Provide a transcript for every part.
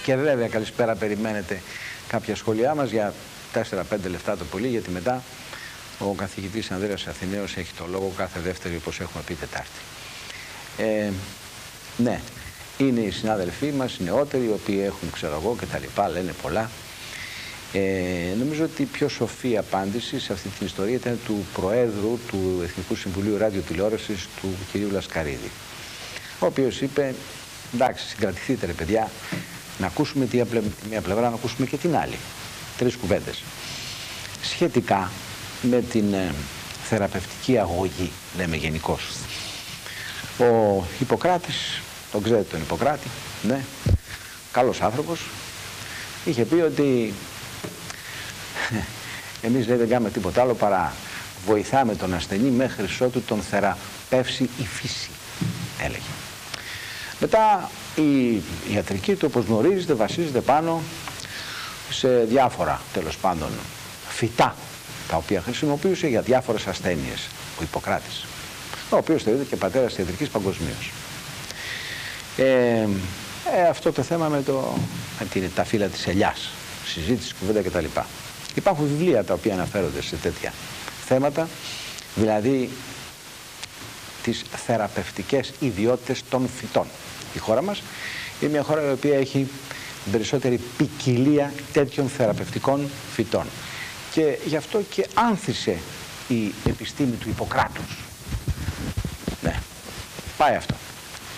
Και βέβαια, καλησπέρα, περιμένετε κάποια σχόλιά μας για 4-5 λεπτά το πολύ, γιατί μετά ο καθηγητής Ανδρέας Αθηναίος έχει το λόγο κάθε Δεύτερη, όπως έχουμε πει, Τετάρτη. Ναι, είναι οι συνάδελφοί μας, οι νεότεροι, οι οποίοι έχουν, ξέρω εγώ, και τα λοιπά, λένε πολλά. Νομίζω ότι η πιο σοφή απάντηση σε αυτή την ιστορία ήταν του Προέδρου του Εθνικού Συμβουλίου Ραδιοτηλεόρασης, του κ. Λασκαρίδη, ο οποίος είπε, εντάξει, συγκρατηθείτε ρε παιδιά, να ακούσουμε τη μία πλευρά, να ακούσουμε και την άλλη. 3 κουβέντες. Σχετικά με την θεραπευτική αγωγή, λέμε γενικώς. Ο Ιπποκράτης, τον ξέρετε τον Ιπποκράτη, ναι, καλός άνθρωπος, είχε πει ότι εμείς, λέει, δεν κάνουμε τίποτα άλλο παρά βοηθάμε τον ασθενή μέχρι ότου τον θεραπεύσει η φύση, έλεγε. Μετά η ιατρική του, όπως γνωρίζετε, βασίζεται πάνω σε διάφορα, τέλος πάντων, φυτά, τα οποία χρησιμοποιούσε για διάφορες ασθένειες ο Ιπποκράτης, ο οποίος θεωρείται και πατέρας της ιατρικής παγκοσμίως. Αυτό το θέμα με τα φύλλα της ελιάς, συζήτηση, κουβέντα κτλ. Υπάρχουν βιβλία τα οποία αναφέρονται σε τέτοια θέματα, δηλαδή τις θεραπευτικές ιδιότητες των φυτών. Η χώρα μας είναι μια χώρα η οποία έχει περισσότερη ποικιλία τέτοιων θεραπευτικών φυτών. Και γι' αυτό και άνθησε η επιστήμη του Ιπποκράτους. Ναι, πάει αυτό.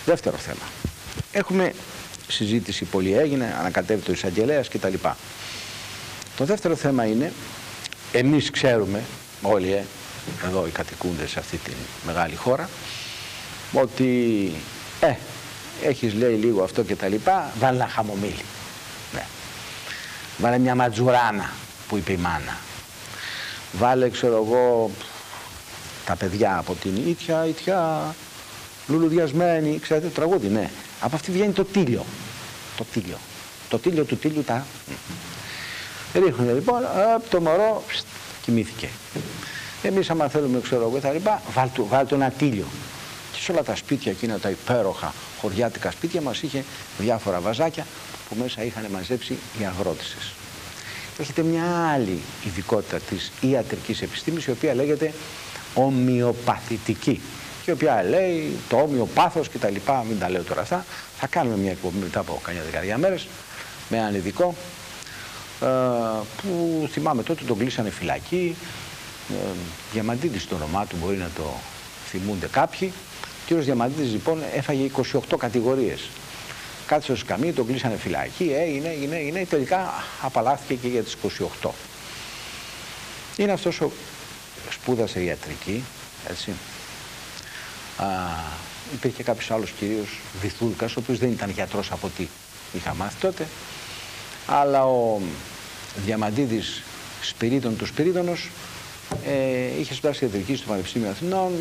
Δεύτερο θέμα. Έχουμε συζήτηση, πολύ έγινε, ανακατεύεται ο εισαγγελέας κτλ. Το δεύτερο θέμα είναι, εμείς ξέρουμε όλοι, εδώ οι κατοικούντες σε αυτή τη μεγάλη χώρα, ότι έχεις, λέει, λίγο αυτό και τα λοιπά, βάλε ένα χαμομήλι. Ναι. Βάλε μια ματζουράνα που είπε η μάνα. Βάλε, ξέρω εγώ, τα παιδιά από την ήτια λουλουδιασμένη, ξέρετε το τραγούδι, ναι. Από αυτή βγαίνει το τίλιο. Το τίλιο του τίλιου τα... Ρίχνουν λοιπόν, το μωρό κοιμήθηκε. Εμείς άμα θέλουμε, ξέρω εγώ, τα λοιπά, βάλτε ένα τίλιο. Και σε όλα τα σπίτια εκείνα, τα υπέροχα χωριάτικα σπίτια μας, είχε διάφορα βαζάκια που μέσα είχαν μαζέψει οι αγρότησες. Έχετε μια άλλη ειδικότητα της ιατρικής επιστήμης, η οποία λέγεται ομοιοπαθητική. Και η οποία λέει το όμοιο πάθος και τα λοιπά, μην τα λέω τώρα αυτά. Θα κάνουμε μια εκπομπή μετά από καμιά δεκαετία μέρες με έναν ειδικό, που θυμάμαι τότε τον κλείσανε φυλακή. Διαμαντίδης το όνομά του, μπορεί να το θυμούνται κάποιοι. Ο κύριος Διαμαντίδης λοιπόν έφαγε 28 κατηγορίες. Κάτσε στο σκαμί, τον κλείσανε φυλακή, έγινε, τελικά απαλλάχθηκε και για τις 28. Είναι αυτός ο σπούδασε ιατρική, έτσι. Υπήρχε κάποιος άλλος, κυρίως Βυθούλκας, ο οποίος δεν ήταν γιατρός από ό,τι είχα μάθει τότε, αλλά ο Διαμαντίδης Σπυρίδων του Σπυρίδωνος είχε σπουδάσει ιατρική στο Πανεπιστήμιο Αθηνών,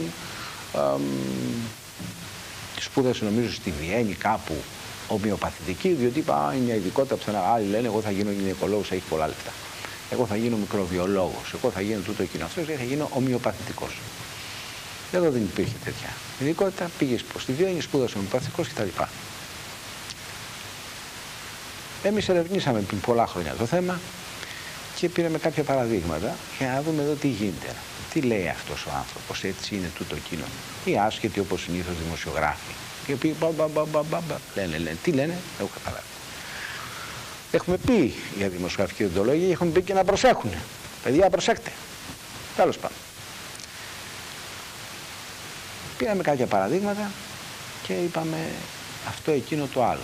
σπούδασε νομίζω στη Βιέννη κάπου ομοιοπαθητική, διότι είπα είναι μια ειδικότητα που άλλοι λένε εγώ θα γίνω γυναικολόγος, έχει πολλά λεφτά. Εγώ θα γίνω μικροβιολόγος, εγώ θα γίνω τούτο εκείνο, αυτός θα γίνω ομοιοπαθητικός. Εδώ δεν υπήρχε τέτοια ειδικότητα, πήγε στη Βιέννη, σπούδασε ομοιοπαθητικός κτλ. Εμείς ερευνήσαμε πριν πολλά χρόνια το θέμα και πήραμε κάποια παραδείγματα για να δούμε εδώ τι γίνεται. Τι λέει αυτός ο άνθρωπος, έτσι είναι τούτο εκείνο. Οι άσχετοι όπως συνήθως δημοσιογράφοι, οι οποίοι λένε, τι λένε, δεν έχω καταλάβει. Έχουμε πει για δημοσιογραφική οντολογία, έχουμε πει και να προσέχουν. Παιδιά, προσέχτε. Τέλος πάντων. Πήραμε κάποια παραδείγματα και είπαμε αυτό, εκείνο, το άλλο.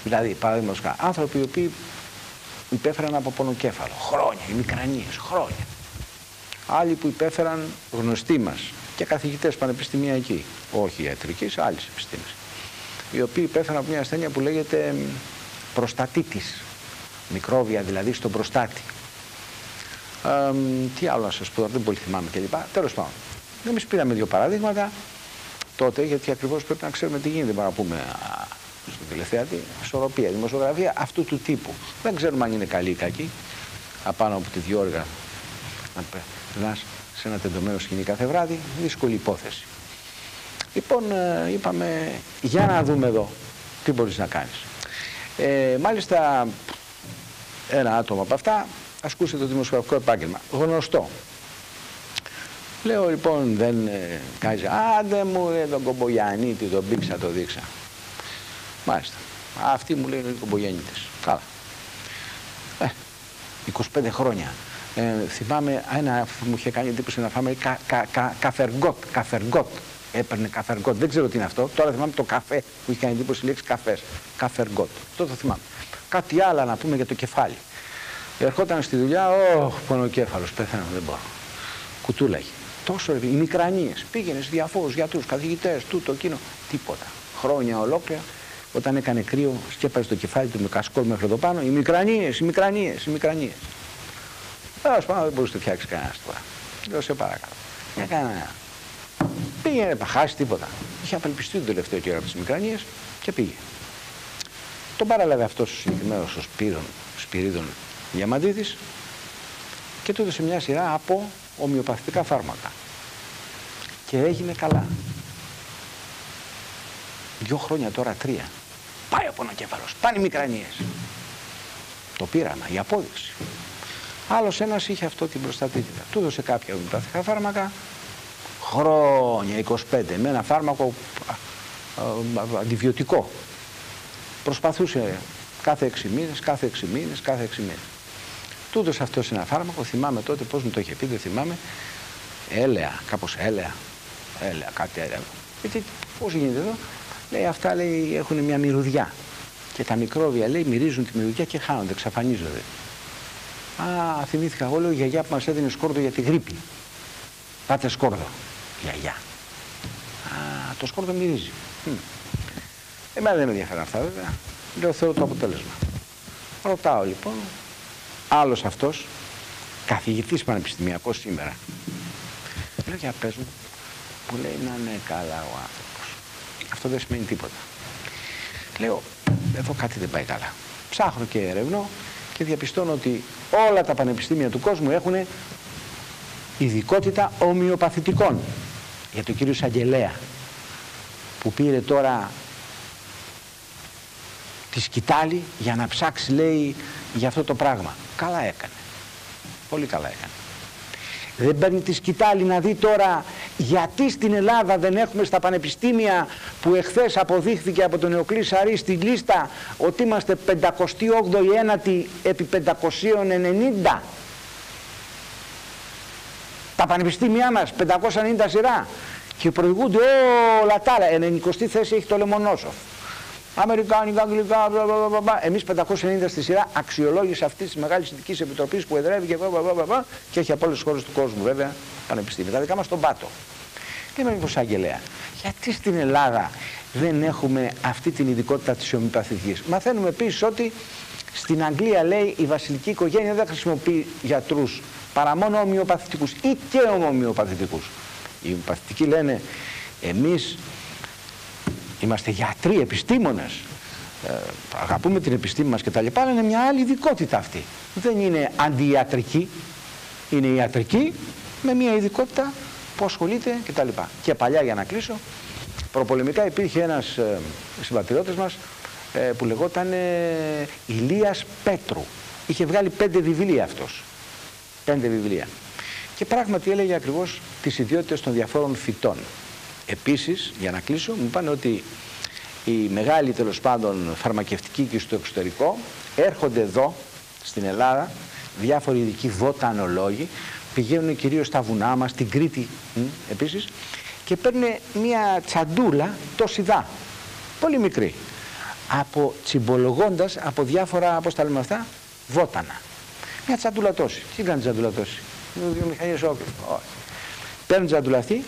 Δηλαδή, παραδείγματος, άνθρωποι οι οποίοι υπέφεραν από πονοκέφαλο, χρόνια, οι μικρανίες, χρόνια. Άλλοι που υπέφεραν, γνωστοί μας και καθηγητές πανεπιστημιακοί, όχι ιατρικής, άλλης επιστήμης, οι οποίοι υπέφεραν από μια ασθένεια που λέγεται προστατίτης, μικρόβια δηλαδή στον προστάτη. Τι άλλο να σας πω, δεν πολύ θυμάμαι κλπ. Τέλος πάντων, εμείς πήραμε 2 παραδείγματα τότε, γιατί ακριβώς πρέπει να ξέρουμε τι γίνεται, να πούμε στον τηλεθεατή, ισορροπία, δημοσιογραφία αυτού του τύπου. Δεν ξέρουμε αν είναι καλή ή κακή, απάνω από τη διόργα να περνάς σε ένα τεντωμένο σκηνή κάθε βράδυ, δύσκολη υπόθεση. Λοιπόν, είπαμε, για να δούμε εδώ τι μπορείς να κάνεις. Μάλιστα, ένα άτομο από αυτά ασκούσε το δημοσιογραφικό επάγγελμα. Γνωστό. Λέω λοιπόν, δεν κάνει. Άντε μου, τον Κομπογιαννίτη, τον πήξα, το δείξα. Μάλιστα. Αυτοί μου λένε οι Κομπογιαννίτες. Καλά. 25 χρόνια. Θυμάμαι ένα που μου είχε κάνει εντύπωση να φάμε καφεργότ. Έπαιρνε καφεργότ. Δεν ξέρω τι είναι αυτό. Τώρα θυμάμαι το καφέ που είχε κάνει εντύπωση η λέξη καφές. Καφεργότ. Αυτό το θυμάμαι. Κάτι άλλο να πούμε για το κεφάλι. Ερχόταν στη δουλειά, πονοκέφαλος, πέθανα, δεν μπορώ. Κουτούλαγε. Τόσο οι μικρανίες. Πήγαινε σε διαφόρους γιατρούς, καθηγητές, τούτο, εκείνο. Τίποτα. Χρόνια ολόκληρα. Όταν έκανε κρύο, σκέπαζε το κεφάλι του με κασκόλ μέχρι εδώ πάνω. Οι μικρανίες. Τέλος πάντων, δεν μπορούσε να φτιάξει κανένας τώρα. Λέω, σε παρακαλώ. Για κανένα. Πήγαινε, χάσει τίποτα. Είχε απελπιστεί τον τελευταίο καιρό από τις μικρανίες και πήγε. Τον παραλάβε αυτός ο συγκεκριμένος ο Σπυρίδων Διαμαντίδης και του έδωσε μια σειρά από ομοιοπαθητικά φάρμακα. Και έγινε καλά. 2 χρόνια τώρα, 3. Πάει ο πονοκέφαλος, πάνε οι μικρανίες. Το πείραμα, η απόδειξη. Άλλος ένας είχε αυτό την προστατήτητα. Του έδωσε κάποια ομοιοπαθητικά φάρμακα. Χρόνια, 25, με ένα φάρμακο αντιβιωτικό. Προσπαθούσε κάθε 6 μήνες. Του έδωσε αυτός ένα φάρμακο, θυμάμαι τότε πώς μου το είχε πει, δεν θυμάμαι. Έλεα, κάπως έλεα, κάτι έλεα. Γιατί πώς γίνεται εδώ, λέει αυτά λέει, έχουν μια μυρωδιά. Και τα μικρόβια λέει μυρίζουν τη μυρωδιά και χάνονται, εξαφανίζονται. Α, θυμήθηκα εγώ, λέω, η γιαγιά που μας έδινε σκόρδο για τη γρίπη. Πάτε σκόρδο, γιαγιά. Α, το σκόρδο μυρίζει. Εμένα δεν με ενδιαφέρουν αυτά βέβαια. Λέω, θέλω το αποτέλεσμα. Ρωτάω λοιπόν, άλλος αυτός, καθηγητής πανεπιστημιακός σήμερα. Λέω, για πες μου, που λέει να είναι καλά ο άνθρωπος. Αυτό δεν σημαίνει τίποτα. Λέω, εδώ κάτι δεν πάει καλά. Ψάχνω και ερευνώ και διαπιστώνω ότι όλα τα πανεπιστήμια του κόσμου έχουν ειδικότητα ομοιοπαθητικών. Για τον κύριο Εισαγγελέα, που πήρε τώρα τη σκητάλη για να ψάξει, λέει, για αυτό το πράγμα. Καλά έκανε. Πολύ καλά έκανε. Δεν παίρνει τη σκητάλη να δει τώρα γιατί στην Ελλάδα δεν έχουμε στα πανεπιστήμια, που εχθές αποδείχθηκε από τον Εωκλή Σαρή στη λίστα ότι είμαστε 58η επί 590. Τα πανεπιστήμια μας 590 σειρά και προηγούνται όλα τα άλλα. 90η θέση έχει το Λεμονόσοφ. Αμερικάνικα, αγγλικά, εμείς 590 στη σειρά, αξιολόγηση αυτής της μεγάλης ειδικής επιτροπής που εδρεύει και έχει από όλες τις χώρες του κόσμου βέβαια πανεπιστήμια. Τα δικά μας στον πάτο. Λέμε μήπως Αγγελέα, γιατί στην Ελλάδα δεν έχουμε αυτή την ειδικότητα της ομοιοπαθητικής? Μαθαίνουμε επίσης ότι στην Αγγλία, λέει, η βασιλική οικογένεια δεν χρησιμοποιεί γιατρούς παρά μόνο ομοιοπαθητικούς ή και ομοιοπαθητικούς. Οι ομοιοπαθητικοί λένε, εμείς είμαστε γιατροί, επιστήμονες, αγαπούμε την επιστήμη μας κτλ. Αλλά είναι μια άλλη ειδικότητα αυτή. Δεν είναι αντιιατρική, είναι ιατρική με μια ειδικότητα που ασχολείται κτλ. Και παλιά, για να κλείσω, προπολεμικά υπήρχε ένας συμπατριώτης μας που λεγόταν Ηλίας Πέτρου. Είχε βγάλει 5 βιβλία αυτός. 5 βιβλία. Και πράγματι έλεγε ακριβώς τις ιδιότητες των διαφόρων φυτών. Επίσης, για να κλείσω, μου είπαν ότι οι μεγάλοι, τέλος πάντων, φαρμακευτικοί και στο εξωτερικό έρχονται εδώ στην Ελλάδα, διάφοροι ειδικοί βοτανολόγοι, πηγαίνουν κυρίως στα βουνά μας, στην Κρήτη επίσης, και παίρνουν μια τσαντούλα τόση δά, πολύ μικρή, τσιμπολογώντας από διάφορα, πώς τα λέμε αυτά, βότανα. Μια τσαντούλα τόση. Τι κάνει τσαντούλα τόση? Βιομηχανίες όκρη. Όχι. Παίρνουν τσαντούλα αυτή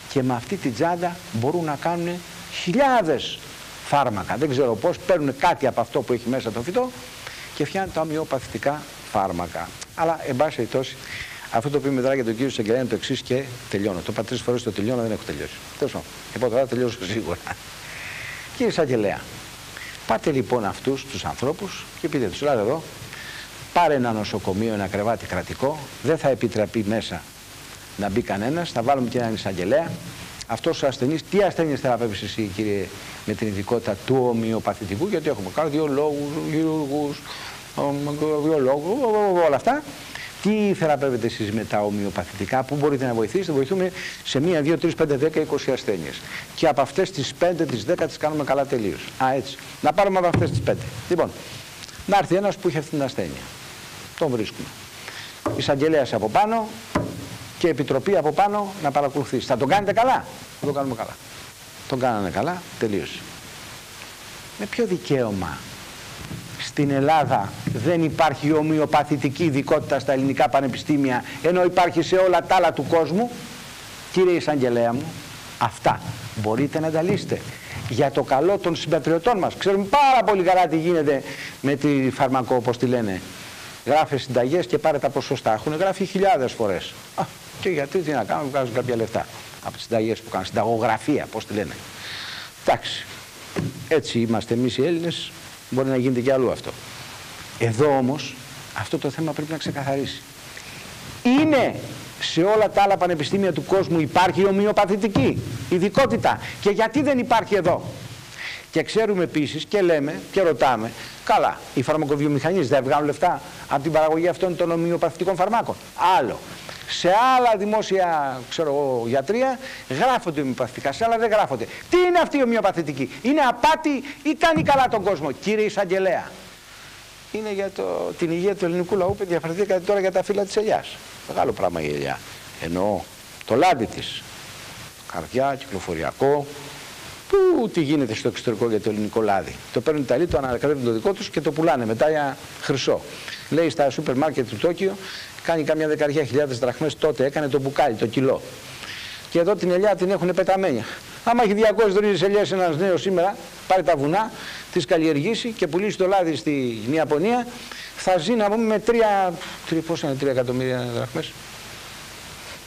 και με αυτή την τσάντα μπορούν να κάνουν χιλιάδες φάρμακα. Δεν ξέρω πώς, παίρνουν κάτι από αυτό που έχει μέσα το φυτό και φτιάχνουν τα ομοιοπαθητικά φάρμακα. Αλλά, εν πάση περιπτώσει, αυτό το οποίο μετράει για τον κύριο Εισαγγελέα είναι το εξής και τελειώνω. Το είπα 3 φορές, το τελειώνω, δεν έχω τελειώσει. Τέλος πάντων. Λοιπόν, τώρα τελειώσω σίγουρα. Κύριε Εισαγγελέα, πάτε λοιπόν αυτούς τους ανθρώπους και πείτε τους, ελάτε εδώ, πάρε ένα νοσοκομείο, ένα κρεβάτι κρατικό, δεν θα επιτραπεί μέσα να μπει κανένας, θα βάλουμε και έναν εισαγγελέα αυτός ο ασθενής, τι ασθένειες θεραπεύεις εσύ, κύριε, με την ειδικότητα του ομοιοπαθητικού, γιατί έχουμε καρδιολόγους, χειρουργούς, βιολόγους, όλα αυτά. Τι θεραπεύετε εσείς με τα ομοιοπαθητικά, πού μπορείτε να βοηθήσετε? Βοηθούμε σε 1, 2, 3, 5, 10, 20 ασθένειες. Και από αυτές τις 5, τις 10 τις κάνουμε καλά τελείως. Έτσι. Να πάρουμε από αυτές τις 5. Λοιπόν, να έρθει ένας που είχε αυτή την ασθένεια. Τον βρίσκουμε. Εισαγγελέας από πάνω και επιτροπή από πάνω να παρακολουθήσει. Θα τον κάνετε καλά? Θα τον κάνουμε καλά. Τον κάνανε καλά, τελείωσε. Με ποιο δικαίωμα στην Ελλάδα δεν υπάρχει ομοιοπαθητική ειδικότητα στα ελληνικά πανεπιστήμια, ενώ υπάρχει σε όλα τα άλλα του κόσμου? Κύριε Εισαγγελέα μου, αυτά μπορείτε να τα λύσετε για το καλό των συμπατριωτών μας. Ξέρουμε πάρα πολύ καλά τι γίνεται με τη φαρμακό, όπως τη λένε. Γράφε συνταγές και πάρε τα ποσοστά. Έχουν γράφει χιλιάδες φορές. Και γιατί, τι να κάνουν, βγάζουν κάποια λεφτά από τις συνταγές που κάνουν. Συνταγογραφία, πώς τη λένε. Εντάξει. Έτσι είμαστε εμείς οι Έλληνες. Μπορεί να γίνεται και αλλού αυτό. Εδώ όμως αυτό το θέμα πρέπει να ξεκαθαρίσει. Είναι σε όλα τα άλλα πανεπιστήμια του κόσμου υπάρχει ομοιοπαθητική ειδικότητα, και γιατί δεν υπάρχει εδώ? Και ξέρουμε επίσης και λέμε και ρωτάμε, καλά, οι φαρμακοβιομηχανίες δεν βγάλουν λεφτά από την παραγωγή αυτών των ομοιοπαθητικών φαρμάκων? Άλλο. Σε άλλα δημόσια, ξέρω εγώ, γιατρία γράφονται ομοιοπαθητικά, σε άλλα δεν γράφονται. Τι είναι αυτή η ομοιοπαθητική? Είναι απάτη ή κάνει καλά τον κόσμο? Κύριε Εισαγγελέα, είναι για την υγεία του ελληνικού λαού. Διαφορετικά τώρα για τα φύλλα της ελιάς. Μεγάλο πράγμα η ελιά. Εννοώ το λάδι της. Καρδιά, κυκλοφοριακό. Πού τι γίνεται στο εξωτερικό για το ελληνικό λάδι? Το παίρνουν οι Ιταλοί, το ανακατεύουν το δικό τους και το πουλάνε μετά για χρυσό. Λέει στα σούπερ μάρκετ του Τόκιο, κάνει κάμια 10.000 δραχμές, τότε έκανε το μπουκάλι, το κιλό. Και εδώ την ελιά την έχουν πεταμένη. Άμα έχει 200 ρίζες ελιές ένας νέος σήμερα, πάρει τα βουνά, τις καλλιεργήσει και πουλήσει το λάδι στην Ιαπωνία, θα ζει να πούμε με 3 εκατομμύρια δραχμές.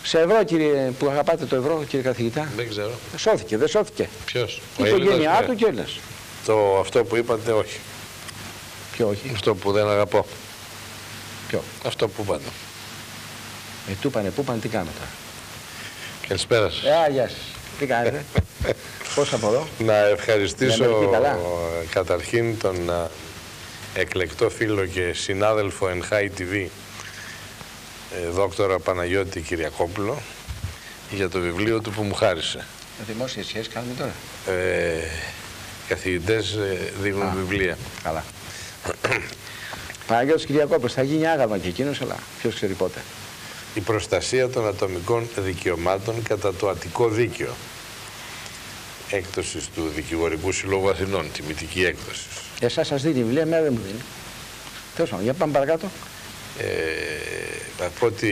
Σε ευρώ, κύριε, που αγαπάτε το ευρώ, κύριε καθηγητά? Δεν ξέρω. Σώθηκε, δεν σώθηκε? Ποιος? Η οικογένειά του και Έλληνας. Αυτό που είπατε, όχι. Ποιο όχι? Αυτό που δεν αγαπώ. Ποιο? Αυτό που είπατε. Του είπανε, πού πάνε, τι κάνετε? Καλησπέρα σας. Γεια σας. Τι κάνετε? Πώς από εδώ? Να ευχαριστήσω καταρχήν τον εκλεκτό φίλο και συνάδελφο εν High TV, δόκτωρα Παναγιώτη Κυριακόπουλο, για το βιβλίο του που μου χάρισε. Δημόσιες σχέσεις κάνουμε τώρα. Καθηγητές δίνουν βιβλία. Καλά. Παναγιώτης Κυριακόπουλος, θα γίνει άγαλμα και εκείνος, αλλά ποιος ξέρει πότε. Η προστασία των ατομικών δικαιωμάτων κατά το Αττικό Δίκαιο. Έκδοσης του Δικηγορικού Συλλόγου Αθηνών, τιμητική έκδοση. Εσάς σας δίνει βιβλία, εμένα δεν μου δίνει. Τέλος πάντων, για πάμε παρακάτω. Από ό,τι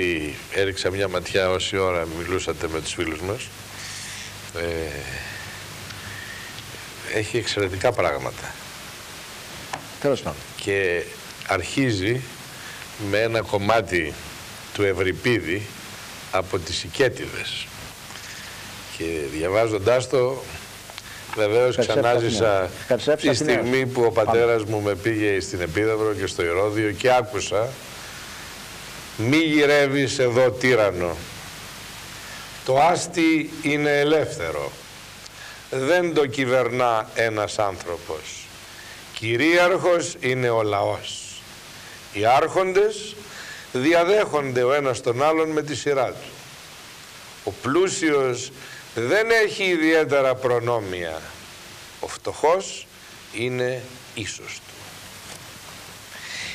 έριξα μια ματιά όση ώρα μιλούσατε με τους φίλους μας, έχει εξαιρετικά πράγματα. Τέλος πάντων. Και αρχίζει με ένα κομμάτι του Ευρυπίδη από τις Οικέτιδες. Και διαβάζοντάς το, βεβαίως ξανάζησα τη στιγμή που ο πατέρας μου με πήγε στην Επίδαυρο και στο Ηρώδειο και άκουσα «Μη γυρεύεις εδώ τύραννο, το άστι είναι ελεύθερο, δεν το κυβερνά ένας άνθρωπος, κυρίαρχος είναι ο λαός, οι άρχοντες διαδέχονται ο ένας τον άλλον με τη σειρά του, ο πλούσιος δεν έχει ιδιαίτερα προνόμια, ο φτωχός είναι ίσος του».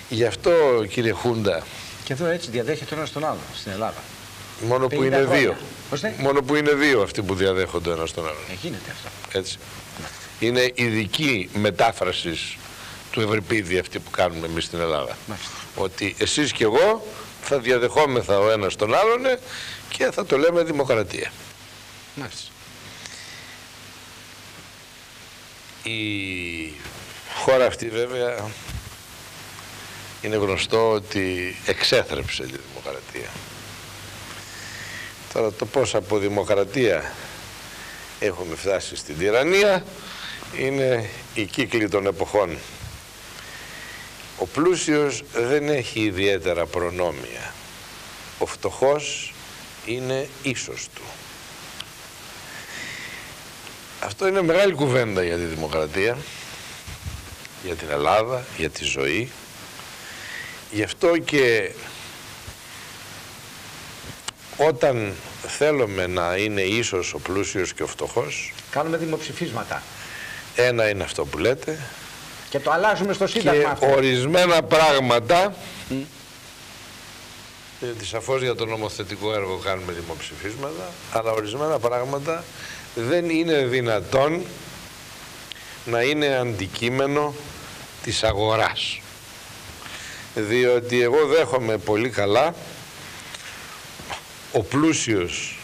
Γι' αυτό, κύριε Χούντα, και εδώ έτσι διαδέχεται ο ένας τον άλλον στην Ελλάδα. Μόνο που είναι χρόνια. δύο. Ώστε? Μόνο που είναι δύο αυτοί που διαδέχονται ο ένας τον άλλον. Γίνεται αυτό. Έτσι. Είναι ειδική μετάφραση του Ευρυπίδη αυτή που κάνουμε εμείς στην Ελλάδα. Μάλιστα. Ότι εσείς και εγώ θα διαδεχόμεθα ο ένας τον άλλον και θα το λέμε δημοκρατία. Μάλιστα. Η χώρα αυτή βέβαια είναι γνωστό ότι εξέθρεψε τη δημοκρατία. Τώρα το πώς από δημοκρατία έχουμε φτάσει στην τυραννία είναι η κύκλη των εποχών. Ο πλούσιος δεν έχει ιδιαίτερα προνόμια. Ο φτωχός είναι ίσος του. Αυτό είναι μεγάλη κουβέντα για τη δημοκρατία, για την Ελλάδα, για τη ζωή. Γι' αυτό και όταν θέλουμε να είναι ίσος ο πλούσιος και ο φτωχός, κάνουμε δημοψηφίσματα. Ένα είναι αυτό που λέτε. Και το αλλάζουμε στο Σύνταγμα και αυτό. Ορισμένα πράγματα, γιατί σαφώς για το νομοθετικό έργο κάνουμε δημοψηφίσματα, αλλά ορισμένα πράγματα δεν είναι δυνατόν να είναι αντικείμενο της αγοράς. Διότι εγώ δέχομαι πολύ καλά ο πλούσιος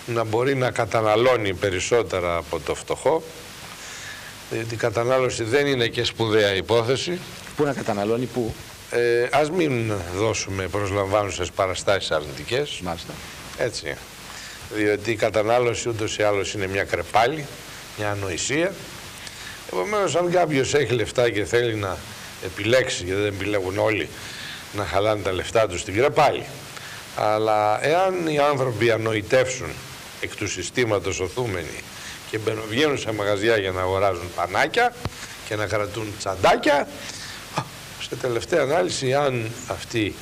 να μπορεί να καταναλώνει περισσότερα από το φτωχό, διότι η κατανάλωση δεν είναι και σπουδαία υπόθεση. Πού να καταναλώνει, πού? Ας μην δώσουμε προσλαμβάνουσες παραστάσεις αρνητικές. Μάλιστα. Έτσι. Διότι η κατανάλωση ούτως ή άλλως είναι μια κρεπάλη, μια ανοησία. Επομένως, αν κάποιος έχει λεφτά και θέλει να επιλέξει, γιατί δεν επιλέγουν όλοι, να χαλάνε τα λεφτά τους στην κρεπάλη. Αλλά εάν οι άνθρωποι ανοητεύσουν εκ του συστήματος οθούμενοι και βγαίνουν σε μαγαζιά για να αγοράζουν πανάκια και να κρατούν τσαντάκια, σε τελευταία ανάλυση, αν αυτοί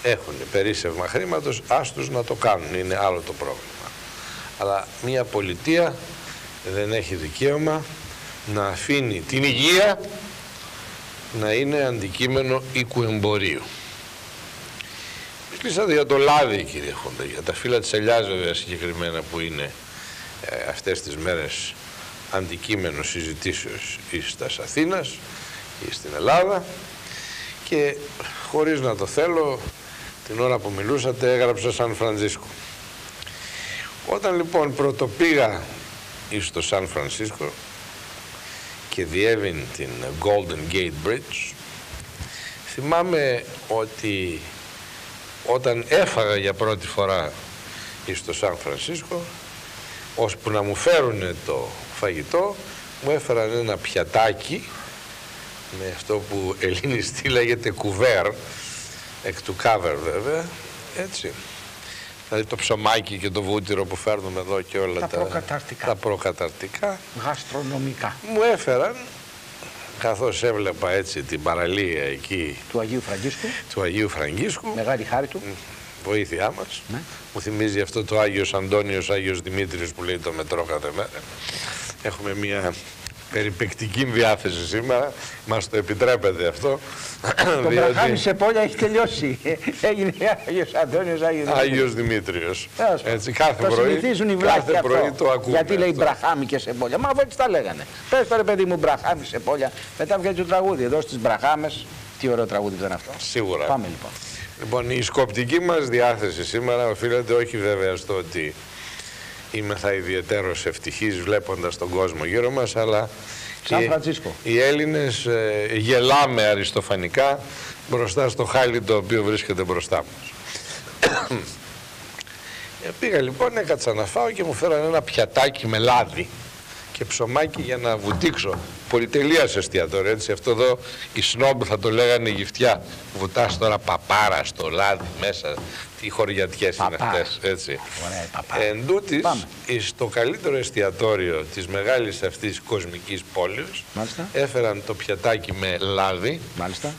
έχουν περίσσευμα χρήματος, άστους να το κάνουν, είναι άλλο το πρόβλημα. Αλλά μια πολιτεία δεν έχει δικαίωμα να αφήνει την υγεία να είναι αντικείμενο οίκου εμπορίου. Μιλήσατε για το λάδι, κύριε Χόντα, για τα φύλλα της ελιάς βέβαια συγκεκριμένα, που είναι αυτές τις μέρες αντικείμενο συζητήσεως ή στα Αθήνας ή στην Ελλάδα, και χωρίς να το θέλω, την ώρα που μιλούσατε έγραψα Σαν Φρανσίσκο. Όταν λοιπόν πρωτοπήγα στο Σαν Φρανσίσκο και διέβην την Golden Gate Bridge, θυμάμαι ότι όταν έφαγα για πρώτη φορά στο Σαν Φρανσίσκο, ώσπου να μου φέρουν το φαγητό, μου έφεραν ένα πιατάκι με αυτό που ελληνιστή λέγεται κουβέρ, εκ του κάβερ βέβαια, έτσι. Δηλαδή το ψωμάκι και το βούτυρο που φέρνουμε εδώ και όλα τα προκαταρτικά. Γαστρονομικά. Μου έφεραν, καθώς έβλεπα έτσι την παραλία εκεί του Αγίου Φραγκίσκου, μεγάλη χάρη του, βοήθειά μας, ναι. Μου θυμίζει αυτό το Άγιος Αντώνιος, Άγιος Δημήτριος που λέει το μετρό κάθε μέρα. Έχουμε μια περιπεκτική διάθεση σήμερα, μας το επιτρέπετε αυτό. Το Μπραχάμι σε Πόλια έχει τελειώσει. Έγινε Άγιος Αντώνιος, Άγιος Δημήτριος. Έτσι, το συνηθίζουν οι βλάχοι αυτό. Το ακούμε. Γιατί λέει Μπραχάμι και σε Πόλια. Μα αφού έτσι τα λέγανε. Πες τώρα, παιδί μου, Μπραχάμι σε Πόλια. Μετά βγαίνει το τραγούδι εδώ στις Μπραχάμες. Τι ωραίο τραγούδι ήταν αυτό. Σίγουρα. Πάμε λοιπόν. Λοιπόν, η σκοπτική μας διάθεση σήμερα οφείλεται όχι βέβαια στο ότι είμεθα ιδιαιτέρως ευτυχείς βλέποντας τον κόσμο γύρω μας, αλλά Σαν Φρανσίσκο. Οι Έλληνες γελάμε αριστοφανικά μπροστά στο χάλι το οποίο βρίσκεται μπροστά μας. Πήγα λοιπόν, έκατσα να φάω και μου φέραν ένα πιατάκι με λάδι και ψωμάκι για να βουτήξω. Πολυτελείας εστιατόριο, έτσι. Αυτό εδώ οι σνόμπ θα το λέγανε γυφτιά. Βουτάς τώρα παπάρα στο λάδι μέσα. Τι χωριατιές είναι αυτές, έτσι. Εν τούτης, στο καλύτερο εστιατόριο της μεγάλης αυτής κοσμικής πόλης, έφεραν το πιατάκι με λάδι,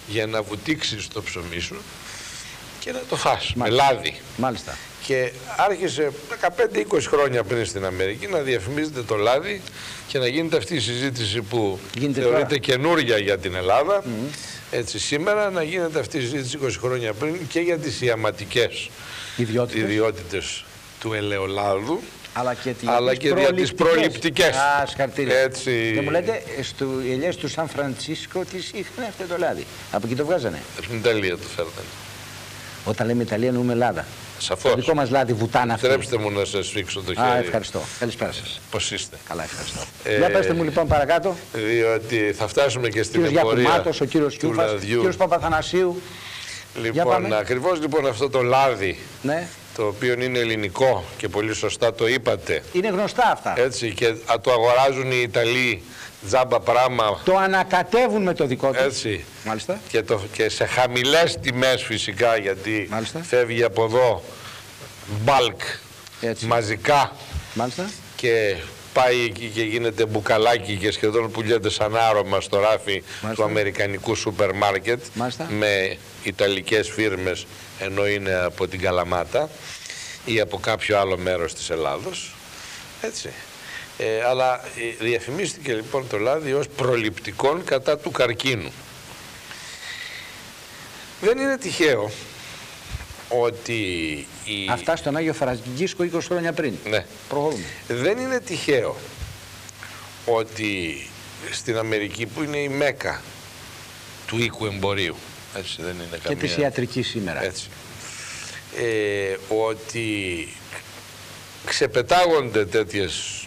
για να βουτήξεις το ψωμί σου και να το φας με λάδι. Μάλιστα. Και άρχισε 15-20 χρόνια πριν στην Αμερική να διαφημίζεται το λάδι και να γίνεται αυτή η συζήτηση που θεωρείται καινούρια για την Ελλάδα. Έτσι, σήμερα να γίνεται αυτή η συζήτηση 20 χρόνια πριν και για τις ιαματικές ιδιότητες του ελαιολάδου, αλλά και για τις προληπτικές. Έτσι. Και μου λέτε, οι ελιές του Σαν Φρανσίσκο τις είχαν αυτό το λάδι. Από εκεί το βγάζανε. Από την Ιταλία το φέρνανε. Όταν λέμε Ιταλία εννοούμε Ελλάδα. Σαφώς. Το δικό μας λάδι βουτάνε αυτό. Επιτρέψτε μου να σας σφίξω το χέρι. Ευχαριστώ. Καλησπέρα σας. Πώς είστε? Καλά, ευχαριστώ. Για πέστε μου λοιπόν παρακάτω. Διότι θα φτάσουμε και στην εμπορία Γιακουμάτος, ο κύριος Κιούφας, ο κύριος Παπαθανασίου. Λοιπόν, ακριβώς λοιπόν αυτό το λάδι, ναι, το οποίο είναι ελληνικό και πολύ σωστά το είπατε. Είναι γνωστά αυτά. Έτσι, και το αγοράζουν οι Ιταλοί τζάμπα πράμα. Το ανακατεύουν με το δικό τους. Έτσι. Μάλιστα. Και σε χαμηλές τιμές φυσικά, γιατί μάλιστα φεύγει από εδώ bulk, έτσι, μαζικά. Μάλιστα. Και πάει εκεί και γίνεται μπουκαλάκι και σχεδόν πουλιέται σαν άρωμα στο ράφι του αμερικανικού σούπερ μάρκετ με ιταλικές φίρμες, ενώ είναι από την Καλαμάτα ή από κάποιο άλλο μέρος της Ελλάδος, έτσι. Αλλά διαφημίστηκε λοιπόν το λάδι ως προληπτικόν κατά του καρκίνου. Δεν είναι τυχαίο ότι αυτά στον Άγιο Φραγκίσκο 20 χρόνια πριν. Ναι. Προχωρούμε. Δεν είναι τυχαίο ότι στην Αμερική, που είναι η μέκα του οίκου εμπορίου, έτσι, δεν είναι και της ιατρικής σήμερα, έτσι, ότι ξεπετάγονται τέτοιες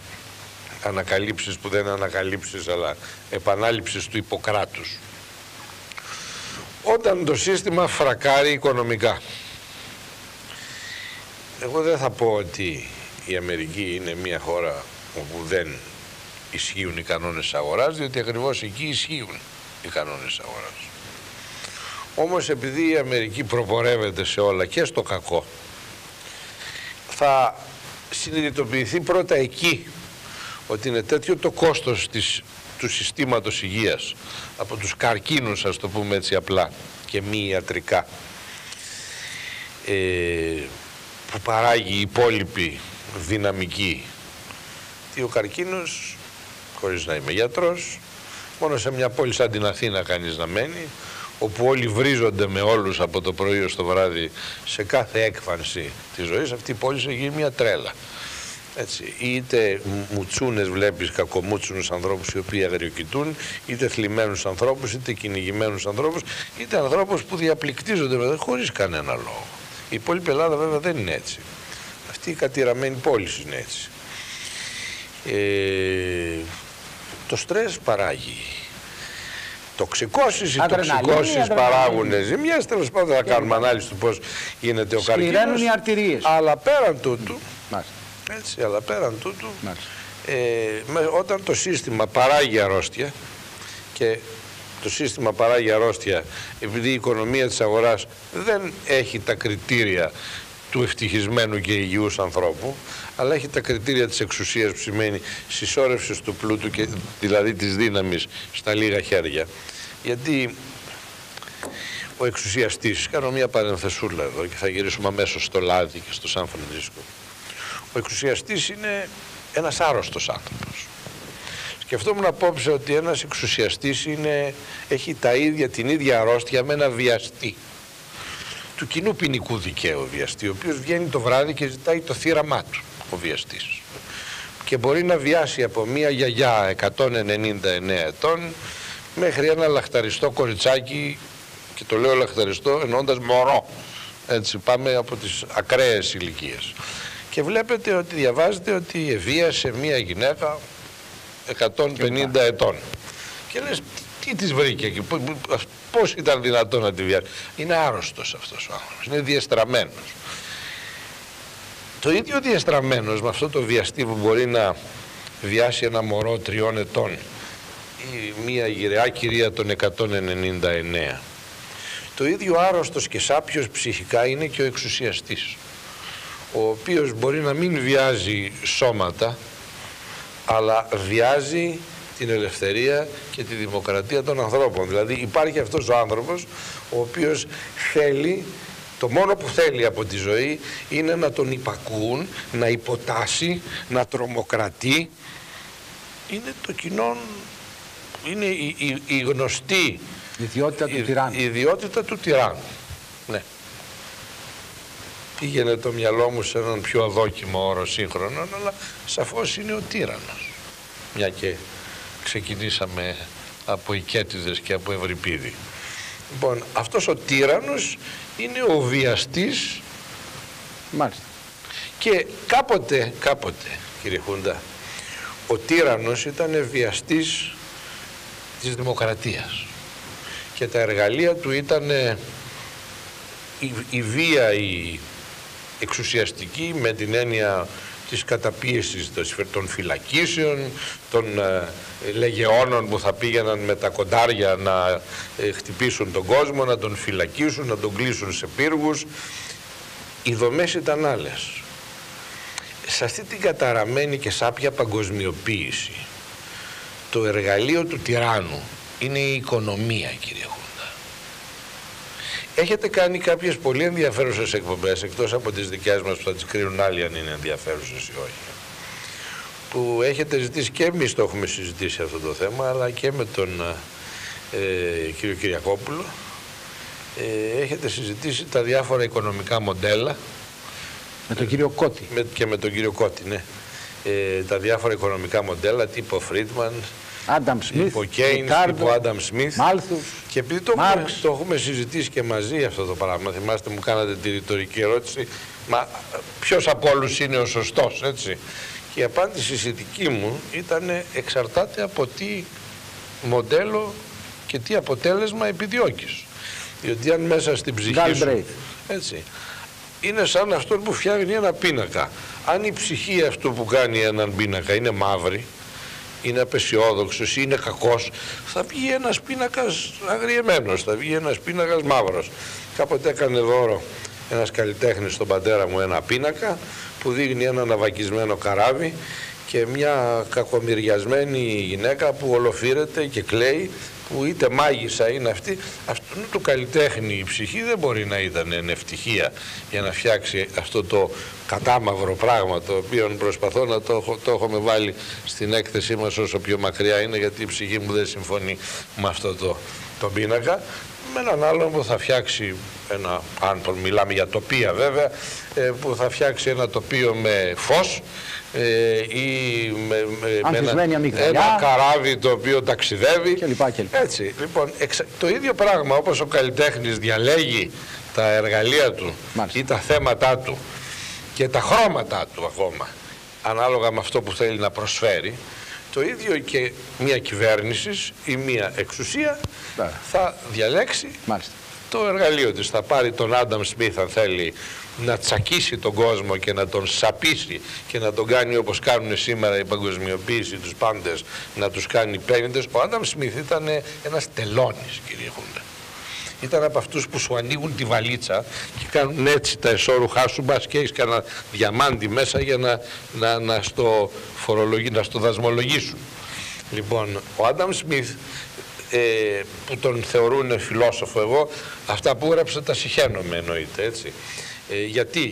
ανακαλύψεις που δεν είναι ανακαλύψεις αλλά επανάληψεις του Ιπποκράτους, όταν το σύστημα φρακάρει οικονομικά. Εγώ δεν θα πω ότι η Αμερική είναι μια χώρα όπου δεν ισχύουν οι κανόνες της αγοράς, διότι ακριβώς εκεί ισχύουν οι κανόνες της αγοράς. Όμως επειδή η Αμερική προπορεύεται σε όλα και στο κακό, θα συνειδητοποιηθεί πρώτα εκεί ότι είναι τέτοιο το κόστος του συστήματος υγείας από τους καρκίνους, ας το πούμε έτσι απλά και μη ιατρικά, που παράγει η υπόλοιπη δυναμική. Και ο καρκίνος, χωρίς να είμαι γιατρός, μόνο σε μια πόλη σαν την Αθήνα κανείς να μένει, όπου όλοι βρίζονται με όλους από το πρωί ως το βράδυ σε κάθε έκφανση της ζωής, αυτή η πόλη σε γίνει μια τρέλα. Έτσι, είτε μουτσούνες βλέπεις, κακομούτσουνους ανθρώπους οι οποίοι αγριοκοιτούν, είτε θλιμμένους ανθρώπους, είτε κυνηγημένους ανθρώπους, είτε ανθρώπους που διαπληκτίζονται μετά χωρίς κανένα λόγο. Η υπόλοιπη Ελλάδα βέβαια δεν είναι έτσι. Αυτή η κατηραμένη πόλη είναι έτσι. Το στρες παράγει τοξικώσεις, οι τοξικώσεις παράγουν ζημιές. Τέλος πάντων θα κάνουμε ανάλυση του πώς γίνεται ο καρκίνος. Σκληραίνουν οι αρτηρίες. Αλλά πέραν τούτου, έτσι, αλλά πέραν τούτου, όταν το σύστημα παράγει αρρώστια, και το σύστημα παράγει αρρώστια επειδή η οικονομία της αγοράς δεν έχει τα κριτήρια του ευτυχισμένου και υγιούς ανθρώπου, αλλά έχει τα κριτήρια της εξουσίας, που σημαίνει συσσόρευσης του πλούτου και δηλαδή της δύναμης στα λίγα χέρια. Γιατί ο εξουσιαστής, κάνω μια παρενθεσούλα εδώ και θα γυρίσουμε αμέσως στο λάδι και στο Σαν Φραντζίσκο. Ο εξουσιαστής είναι ένας άρρωστος άνθρωπος. Σκεφτόμουν απόψε ότι ένας εξουσιαστής έχει την ίδια αρρώστια με ένα βιαστή. Του κοινού ποινικού δικαίου βιαστή, ο οποίος βγαίνει το βράδυ και ζητάει το θύραμά του, ο βιαστής. Και μπορεί να βιάσει από μία γιαγιά 199 ετών μέχρι ένα λαχταριστό κοριτσάκι, και το λέω λαχταριστό εννοώντας μωρό. Έτσι πάμε από τις ακραίες ηλικίες. Και βλέπετε ότι διαβάζετε ότι ευίασε μία γυναίκα 150 ετών. Και λες, τι της βρήκε εκεί, πώς ήταν δυνατόν να τη βιάσει. Είναι άρρωστος αυτός ο άνθρωπος, είναι διεστραμμένος. Το ίδιο διεστραμμένος με αυτό το βιαστή που μπορεί να βιάσει ένα μωρό 3 ετών ή μία γυραιά κυρία των 199. Το ίδιο άρρωστος και σάπιος ψυχικά είναι και ο εξουσιαστής, ο οποίος μπορεί να μην βιάζει σώματα, αλλά βιάζει την ελευθερία και τη δημοκρατία των ανθρώπων. Δηλαδή υπάρχει αυτός ο άνθρωπος ο οποίος θέλει, το μόνο που θέλει από τη ζωή είναι να τον υπακούουν, να υποτάσσει, να τρομοκρατεί. Είναι το κοινό, είναι η γνωστή ιδιότητα του τυράννου. Η ιδιότητα του τυράννου. Ναι. Πήγαινε το μυαλό μου σε έναν πιο αδόκιμο όρο σύγχρονο, αλλά σαφώς είναι ο τύραννος. Μια και ξεκινήσαμε από Οικέτιδες και από Ευρυπίδη. Λοιπόν, αυτός ο τύραννος είναι ο βιαστής. Μάλιστα. Και κάποτε, κύριε Χούντα, ο τύραννος ήταν βιαστής της δημοκρατίας. Και τα εργαλεία του ήταν η βία, η εξουσιαστική, με την έννοια της καταπίεσης των φυλακίσεων, των λεγεώνων που θα πήγαιναν με τα κοντάρια να χτυπήσουν τον κόσμο, να τον φυλακίσουν, να τον κλείσουν σε πύργους. Οι δομές ήταν άλλες. σε αυτή την καταραμένη και σάπια παγκοσμιοποίηση, το εργαλείο του τυράννου είναι η οικονομία, κύριε Χούντα. Έχετε κάνει κάποιες πολύ ενδιαφέρουσες εκπομπές, εκτός από τις δικές μας που θα τις κρίνουν άλλοι αν είναι ενδιαφέρουσες ή όχι, που έχετε ζητήσει, και εμείς το έχουμε συζητήσει αυτό το θέμα, αλλά και με τον κύριο Κυριακόπουλο, έχετε συζητήσει τα διάφορα οικονομικά μοντέλα. Με τον κύριο Κώτη. Και με τον κύριο Κώτη, ναι. Τα διάφορα οικονομικά μοντέλα τύπο Φρίντμαν, τύπο Κέινς, τύπο Άνταμ Σμιθ. Και επειδή το έχουμε συζητήσει και μαζί αυτό το πράγμα, θυμάστε μου κάνατε τη ρητορική ερώτηση, μα ποιος από όλους είναι ο σωστός, έτσι. Και η απάντηση δική μου ήταν εξαρτάται από τι μοντέλο και τι αποτέλεσμα επιδιώκεις. Διότι αν μέσα στην ψυχή σου, έτσι, είναι σαν αυτό που φτιάχνει ένα πίνακα. Αν η ψυχή αυτού που κάνει έναν πίνακα είναι μαύρη, είναι απεσιόδοξος ή είναι κακός, θα βγει ένας πίνακας αγριεμένος, θα βγει ένας πίνακας μαύρος. Κάποτε έκανε δώρο ένας καλλιτέχνης στον πατέρα μου ένα πίνακα που δείχνει ένα ναυακισμένο καράβι και μια κακομοιριασμένη γυναίκα που ολοφύρεται και κλαίει, που είτε μάγισσα είναι αυτή. Αυτού του καλλιτέχνη η ψυχή δεν μπορεί να ήταν εν ευτυχία για να φτιάξει αυτό το κατάμαυρο πράγμα, το οποίο προσπαθώ να το έχουμε βάλει στην έκθεσή μας όσο πιο μακριά είναι, γιατί η ψυχή μου δεν συμφωνεί με αυτό το πίνακα. Με έναν άλλον που θα φτιάξει ένα, αν μιλάμε για τοπία βέβαια, που θα φτιάξει ένα τοπίο με φως ή με ένα καράβι το οποίο ταξιδεύει κλπ. Έτσι, λοιπόν, το ίδιο πράγμα, όπως ο καλλιτέχνης διαλέγει τα εργαλεία του ή τα θέματα του και τα χρώματα του ακόμα, ανάλογα με αυτό που θέλει να προσφέρει, το ίδιο και μια κυβέρνηση ή μια εξουσία θα διαλέξει το εργαλείο της. Θα πάρει τον Άνταμ Σμιθ αν θέλει να τσακίσει τον κόσμο και να τον σαπίσει και να τον κάνει όπως κάνουν σήμερα η παγκοσμιοποίηση, τους πάντες να τους κάνει πένιντες. Ο Άνταμ Σμιθ ήταν ένας τελώνης, κύριε Χούντα. Ήταν από αυτούς που σου ανοίγουν τη βαλίτσα και κάνουν έτσι τα εσώρουχά σου, μπας και έχεις κανένα διαμάντι μέσα για να στο δασμολογήσουν. Λοιπόν, ο Άνταμ Σμιθ, που τον θεωρούν φιλόσοφο, εγώ αυτά που έγραψε τα συχαίνομαι, εννοείται, έτσι.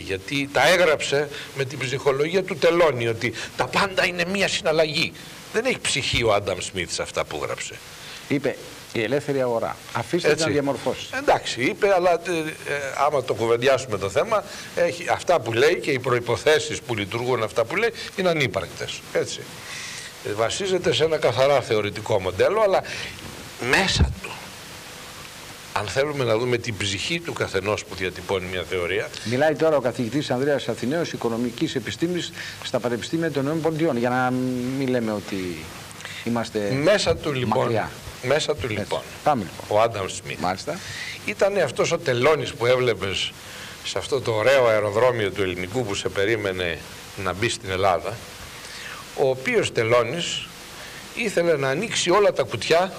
Γιατί τα έγραψε με την ψυχολογία του τελώνει, ότι τα πάντα είναι μία συναλλαγή. Δεν έχει ψυχή ο Άνταμ Σμιθ σε αυτά που έγραψε. Είπε η ελεύθερη αγορά. Αφήστε να διαμορφώσει. Εντάξει, είπε, αλλά άμα το κουβεντιάσουμε το θέμα, αυτά που λέει και οι προϋποθέσεις που λειτουργούν αυτά που λέει είναι ανύπαρκτες. Έτσι. Βασίζεται σε ένα καθαρά θεωρητικό μοντέλο, αλλά μέσα του, αν θέλουμε να δούμε την ψυχή του καθενός που διατυπώνει μια θεωρία. Μιλάει τώρα ο καθηγητής Ανδρέας Αθηναίος, οικονομικής επιστήμης στα Πανεπιστήμια των ΗΠΑ, για να μην λέμε ότι είμαστε μέσα του λοιπόν. Μακριά. Μέσα του λοιπόν, Πάμε, ο Άνταμ Σμιθ ήταν αυτός ο τελώνης που έβλεπες σε αυτό το ωραίο αεροδρόμιο του ελληνικού που σε περίμενε να μπει στην Ελλάδα, ο οποίος τελώνης ήθελε να ανοίξει όλα τα κουτιά.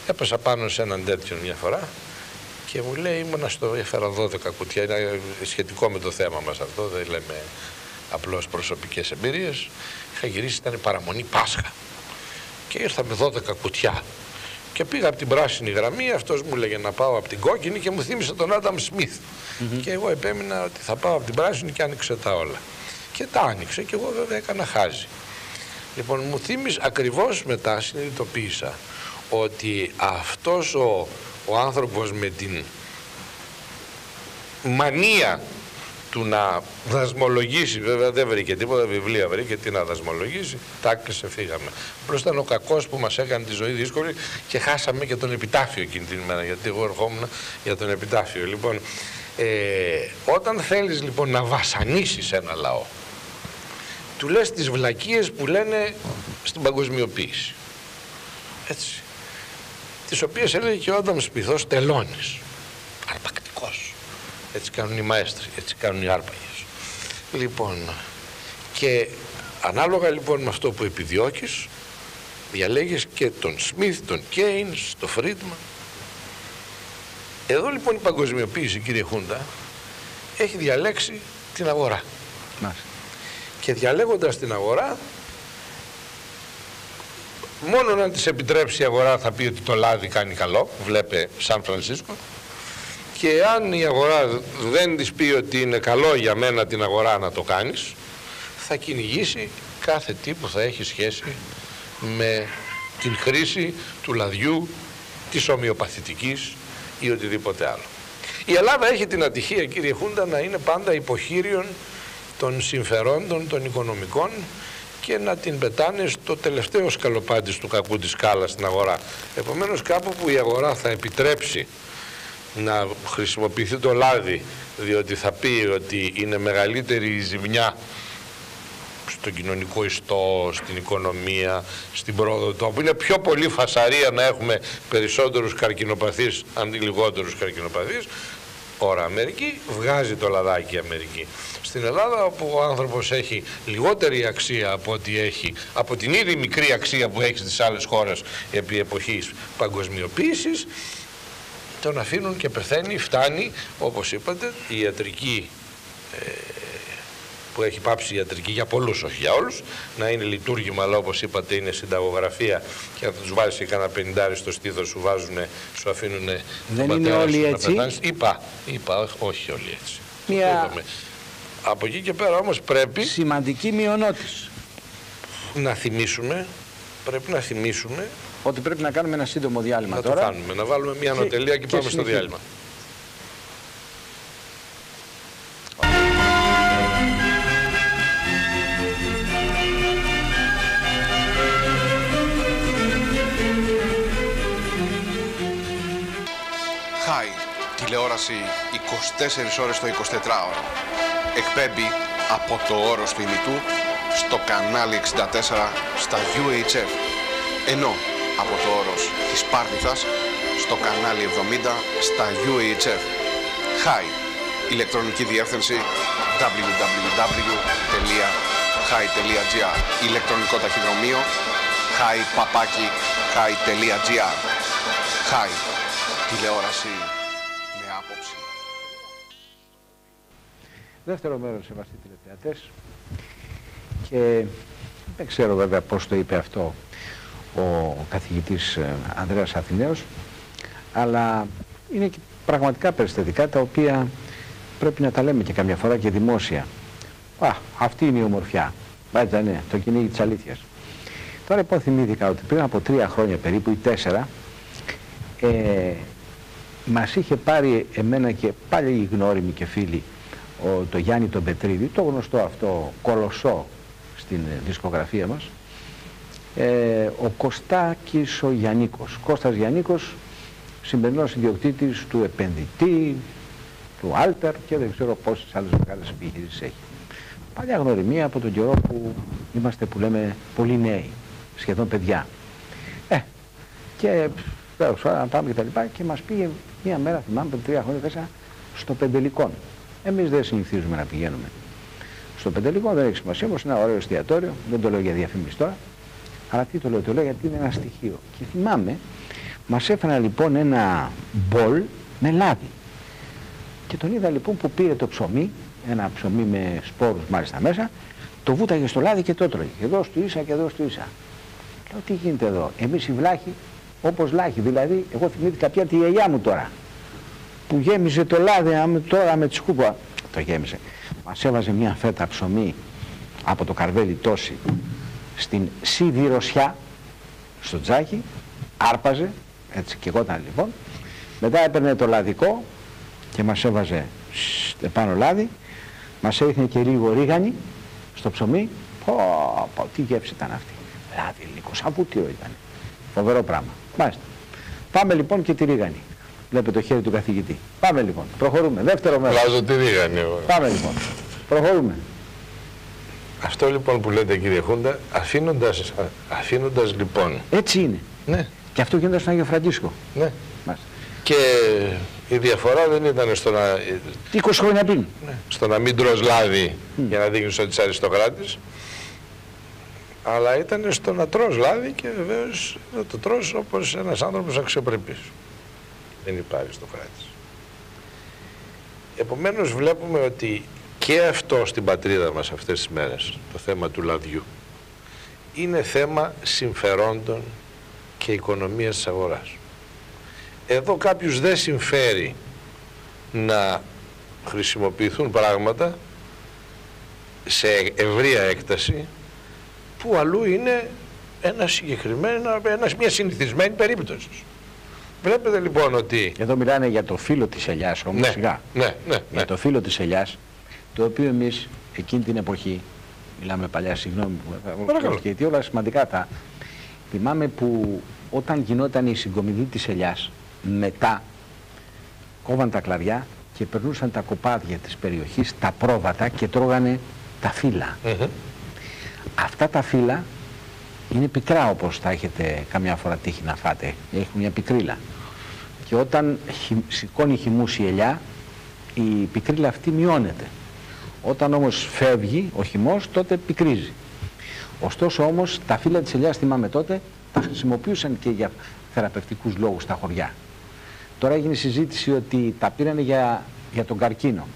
Έπεσα πάνω σε έναν τέτοιον μια φορά και μου λέει, έφερα 12 κουτιά, είναι σχετικό με το θέμα μας αυτό, δεν λέμε απλώς προσωπικές εμπειρίες. Είχα γυρίσει, ήταν παραμονή Πάσχα και ήρθα με 12 κουτιά και πήγα από την πράσινη γραμμή, αυτός μου έλεγε να πάω από την κόκκινη και μου θύμισε τον Άνταμ Σμιθ. Και εγώ επέμεινα ότι θα πάω από την πράσινη και άνοιξε τα όλα. Και τα άνοιξε και εγώ βέβαια έκανα χάζι. Λοιπόν, μου θύμισε, ακριβώς μετά συνειδητοποίησα ότι αυτός ο άνθρωπος με την μανία του να δασμολογήσει, βέβαια δεν βρήκε τίποτα, βιβλία βρήκε, τι να δασμολογήσει, τάκλεισε, φύγαμε. Απλώς ήταν ο κακός που μας έκανε τη ζωή δύσκολη και χάσαμε και τον επιτάφιο εκείνη την ημέρα, γιατί εγώ ερχόμουν για τον επιτάφιο. Λοιπόν, όταν θέλεις λοιπόν να βασανίσεις ένα λαό, του λες τις βλακίες που λένε στην παγκοσμιοποίηση. Έτσι. Τις οποίες έλεγε και ο Άνταμ Σμιθ ως τελώνης. Αρπακτικός. Έτσι κάνουν οι μαέστροι, έτσι κάνουν οι άρπαγες. Λοιπόν, και ανάλογα λοιπόν με αυτό που επιδιώκεις, διαλέγεις και τον Σμιθ, τον Κέινς, τον Φρίντμαν. Εδώ λοιπόν η παγκοσμιοποίηση, κύριε Χούντα, έχει διαλέξει την αγορά. Μάλιστα. Και διαλέγοντας την αγορά, μόνο να της επιτρέψει η αγορά θα πει ότι το λάδι κάνει καλό, βλέπε Σαν Φρανσίσκο, και αν η αγορά δεν της πει ότι είναι καλό για μένα την αγορά να το κάνεις, θα κυνηγήσει κάθε τι που θα έχει σχέση με την χρήση του λαδιού, της ομοιοπαθητικής ή οτιδήποτε άλλο. Η Ελλάδα έχει την ατυχία, κύριε Χούντα, να είναι πάντα υποχείριον των συμφερόντων των οικονομικών και να την πετάνε στο τελευταίο σκαλοπάτι του κακού της σκάλας στην αγορά. Επομένως, κάπου που η αγορά θα επιτρέψει να χρησιμοποιηθεί το λάδι, διότι θα πει ότι είναι μεγαλύτερη η ζημιά στον κοινωνικό ιστό, στην οικονομία, στην πρόοδο του τόπου. Είναι πιο πολύ φασαρία να έχουμε περισσότερους καρκινοπαθείς αντί λιγότερους καρκινοπαθείς. Ώρα Αμερική, βγάζει το λαδάκι η Αμερική. Στην Ελλάδα, όπου ο άνθρωπος έχει λιγότερη αξία από ό,τι έχει, από την ήδη μικρή αξία που έχει στις άλλες χώρες επί εποχής παγκοσμιοποίησης, τον αφήνουν και πεθαίνει, φτάνει, όπως είπατε, η ιατρική που έχει πάψει η ιατρική για πολλούς, όχι για όλους, να είναι λειτουργήμα, αλλά όπως είπατε είναι συνταγογραφία, και αν τους βάλεις και κανένα 50 στο στήθος σου βάζουνε, σου αφήνουνε. Δεν είναι όλοι έτσι. Είπα, όχι όλοι έτσι. Μια... Από εκεί και πέρα όμως πρέπει... σημαντική μειονότης. Να θυμίσουμε, ότι πρέπει να κάνουμε ένα σύντομο διάλειμμα να τώρα. Το κάνουμε, να βάλουμε μια ανωτελεία και πάμε στο διάλειμμα. Χάι, τηλεόραση 24 ώρες το 24ωρο. Εκπέμπει από το όρος του ημιτού στο κανάλι 64 στα UHF. Ενώ από το όρος της Πάρνηθας στο κανάλι 70 στα UHF. Χάι, ηλεκτρονική διεύθυνση www.hi.gr. Ηλεκτρονικό ταχυδρομείο hi.gr. Χάι, τηλεόραση με άποψη. Δεύτερο μέρος, σεβαστοί τηλεθεατές, και δεν ξέρω βέβαια πώς το είπε αυτό ο καθηγητής Ανδρέας Αθηναίος, αλλά είναι και πραγματικά περιστατικά τα οποία πρέπει να τα λέμε και καμιά φορά και δημόσια. Αυτή είναι η ομορφιά. Έτσι, ναι, το κυνήγι της αλήθειας. Τώρα λοιπόν θυμήθηκα ότι πριν από 3 χρόνια περίπου ή 4, μας είχε πάρει εμένα και πάλι οι γνώριμοι και φίλοι, το Γιάννη τον Πετρίδη, το γνωστό αυτό κολοσσό στην δισκογραφία μας, ο Κωστάκης ο Γιαννίκος. Κώστας Γιαννίκος, σημερινός ιδιοκτήτης του Επενδυτή, του Άλτερ και δεν ξέρω πόσες άλλες μεγάλες επιχειρήσεις έχει. Παλιά γνωριμία από τον καιρό που είμαστε, που λέμε, πολύ νέοι, σχεδόν παιδιά. Και να πάμε και τα λοιπά, και μας πήγε μία μέρα, θυμάμαι, 3 χρόνια, στο Πεντελικόν. Εμείς δεν συνηθίζουμε να πηγαίνουμε στο Πεντελικόν, δεν έχει σημασία, όμως είναι ένα ωραίο εστιατόριο, δεν το λέω για διαφήμιση τώρα, αλλά τι το λέω γιατί είναι ένα στοιχείο. Και θυμάμαι, μας έφερα λοιπόν ένα μπολ με λάδι. Και τον είδα λοιπόν που πήρε το ψωμί, ένα ψωμί με σπόρους μάλιστα μέσα, το βούταγε στο λάδι και το έτρωγε. Και εδώ στο ίσα και εδώ στο ίσα. Λέω, τι γίνεται εδώ, εμείς οι βλάχοι, όπως λάχοι, δηλαδή, εγώ θυμήθηκα πια τη γιαγιά μου τώρα, που γέμιζε το λάδι τώρα με τη σκούπα. Το γέμιζε. Μας έβαζε μια φέτα ψωμί από το καρβέλι τόση στην σιδηροσιά, στο τζάκι, άρπαζε, έτσι και εγώ ήταν λοιπόν. Μετά έπαιρνε το λαδικό και μας έβαζε επάνω λάδι, μας έδειχνε και λίγο ρίγανη στο ψωμί. Τι γεύση ήταν αυτή. Λάδι ελληνικό, σαν βουτύρο ήταν. Φοβερό πράγμα. Μάλιστα. Πάμε λοιπόν και τη ρίγανη. Βλέπετε το χέρι του καθηγητή. Πάμε λοιπόν, προχωρούμε. Δεύτερο μέρος. Βάζω τη ρίγανη εγώ. Πάμε λοιπόν, προχωρούμε. Αυτό λοιπόν που λέτε, κύριε Χούντα, αφήνοντας λοιπόν. Έτσι είναι. Ναι. Και αυτό γίνεται στον Άγιο Φραντίσκο. Ναι. Μάλιστα. Και η διαφορά δεν ήταν στο να... 20 χρόνια πριν. Ναι. Στο να μην τρως λάδι για να δείχνεις ότι είσαι αριστοκράτης, αλλά ήταν στο να τρως λάδι και βεβαίως να το τρως όπως ένας άνθρωπος αξιοπρεπής. Δεν υπάρχει αριστοκράτης. Επομένως βλέπουμε ότι και αυτό στην πατρίδα μας αυτές τις μέρες, το θέμα του λαδιού, είναι θέμα συμφερόντων και οικονομίας της αγοράς. Εδώ κάποιους δεν συμφέρει να χρησιμοποιηθούν πράγματα σε ευρεία έκταση που αλλού είναι μια συνηθισμένη περίπτωση. Βλέπετε λοιπόν ότι... Εδώ μιλάνε για το φύλλο της ελιάς όμως, ναι, σιγά. Ναι. Για το φύλλο της ελιάς, το οποίο εμείς εκείνη την εποχή, μιλάμε παλιά, συγγνώμη και τι όλα σημαντικά τα... Θυμάμαι που όταν γινόταν η συγκομιδή της ελιάς, μετά κόβαν τα κλαδιά και περνούσαν τα κοπάδια της περιοχής, τα πρόβατα και τρώγανε τα φύλλα. Αυτά τα φύλλα είναι πικρά, όπως θα έχετε καμιά φορά τύχει να φάτε. Έχουν μια πικρίλα. Και όταν σηκώνει χυμούς η ελιά, η πικρίλα αυτή μειώνεται. Όταν όμως φεύγει ο χυμός, τότε πικρίζει. Ωστόσο όμως τα φύλλα της ελιάς, θυμάμαι τότε, τα χρησιμοποιούσαν και για θεραπευτικούς λόγους στα χωριά. Τώρα έγινε συζήτηση ότι τα πήρανε για τον καρκίνο.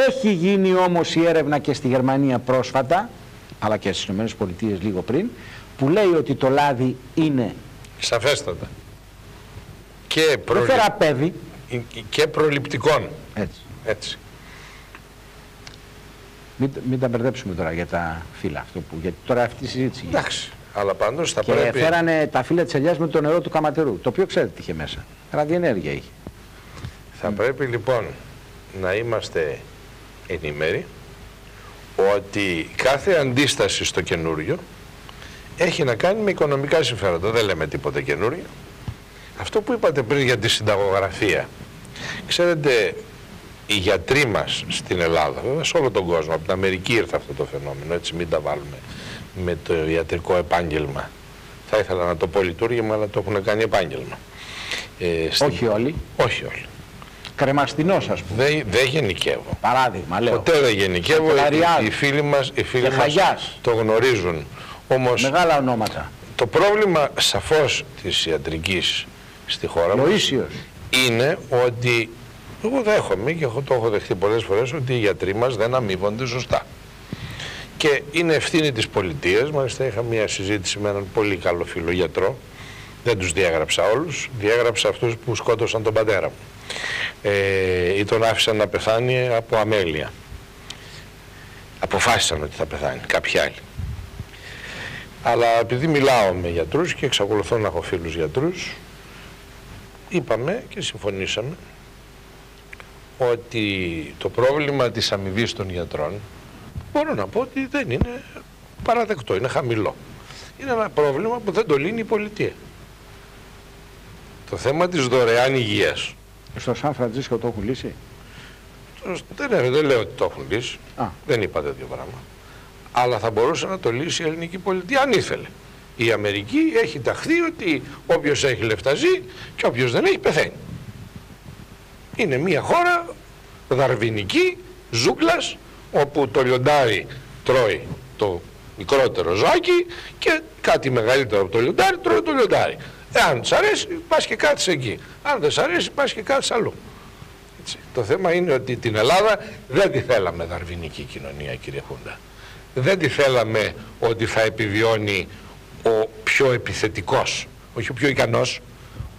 Έχει γίνει όμως η έρευνα και στη Γερμανία πρόσφατα, αλλά και στις ΗΠΑ λίγο πριν, που λέει ότι το λάδι είναι... Σαφέστατα. Δεν θεραπεύει. Και προληπτικών. Έτσι. Μην τα μπερδέψουμε τώρα για τα φύλλα, γιατί τώρα αυτή η συζήτηση γίνεται. Εντάξει, αλλά πάντως θα και πρέπει... Και φέρανε τα φύλλα της ελιάς με το νερό του καματερού, το οποίο ξέρετε τι είχε μέσα. Ραδιενέργεια είχε. Θα πρέπει λοιπόν να είμαστε ενήμεροι ότι κάθε αντίσταση στο καινούριο έχει να κάνει με οικονομικά συμφέροντα. Δεν λέμε τίποτα καινούριο. Αυτό που είπατε πριν για τη συνταγογραφία, ξέρετε, οι γιατροί μας στην Ελλάδα, βέβαια σε όλο τον κόσμο, από την Αμερική ήρθε αυτό το φαινόμενο, έτσι μην τα βάλουμε με το ιατρικό επάγγελμα. Θα ήθελα να το πω λειτουργήμα, αλλά το έχουν κάνει επάγγελμα. Όχι όλοι. Όχι όλοι. Κρεμαστινός, ας πούμε. Δεν γενικεύω. Παράδειγμα, λέω. Ποτέ δεν γενικεύω. Οι φίλοι μας το γνωρίζουν. Όμως, μεγάλα ονόματα. Το πρόβλημα σαφώς της ιατρικής στη χώρα μας είναι ότι εγώ δέχομαι και το έχω δεχτεί πολλές φορές ότι οι γιατροί μας δεν αμείβονται σωστά. Και είναι ευθύνη της πολιτείας. Μάλιστα είχα μια συζήτηση με έναν πολύ καλό φίλο γιατρό. Δεν τους διέγραψα όλους. Διέγραψα αυτούς που σκότωσαν τον πατέρα μου. Ή τον άφησαν να πεθάνει από αμέλεια. Αποφάσισαν ότι θα πεθάνει κάποιοι άλλοι. Αλλά επειδή μιλάω με γιατρούς και εξακολουθώ να έχω φίλους γιατρούς, είπαμε και συμφωνήσαμε ότι το πρόβλημα της αμοιβής των γιατρών μπορώ να πω ότι δεν είναι παραδεκτό, είναι χαμηλό. Είναι ένα πρόβλημα που δεν το λύνει η πολιτεία. Το θέμα της δωρεάν υγείας. Στο Σαν Φραντζίσκο το έχουν λύσει? Δεν λέω ότι το έχουν λύσει. Δεν είπα τέτοιο πράγμα. Αλλά θα μπορούσε να το λύσει η ελληνική πολιτεία αν ήθελε. Η Αμερική έχει ταχθεί ότι όποιος έχει λεφτά ζει και όποιος δεν έχει πεθαίνει. Είναι μια χώρα δαρβηνική, ζούγκλας, όπου το λιοντάρι τρώει το μικρότερο ζωάκι και κάτι μεγαλύτερο από το λιοντάρι τρώει το λιοντάρι. Εάν σ' αρέσει πας και κάτσε εκεί. Αν δεν σ' αρέσει πας και κάτσε αλλού. Έτσι. Το θέμα είναι ότι την Ελλάδα δεν τη θέλαμε δαρβηνική κοινωνία, κύριε Χούντα. Δεν τη θέλαμε ότι θα επιβιώνει ο πιο επιθετικός, όχι ο πιο ικανός,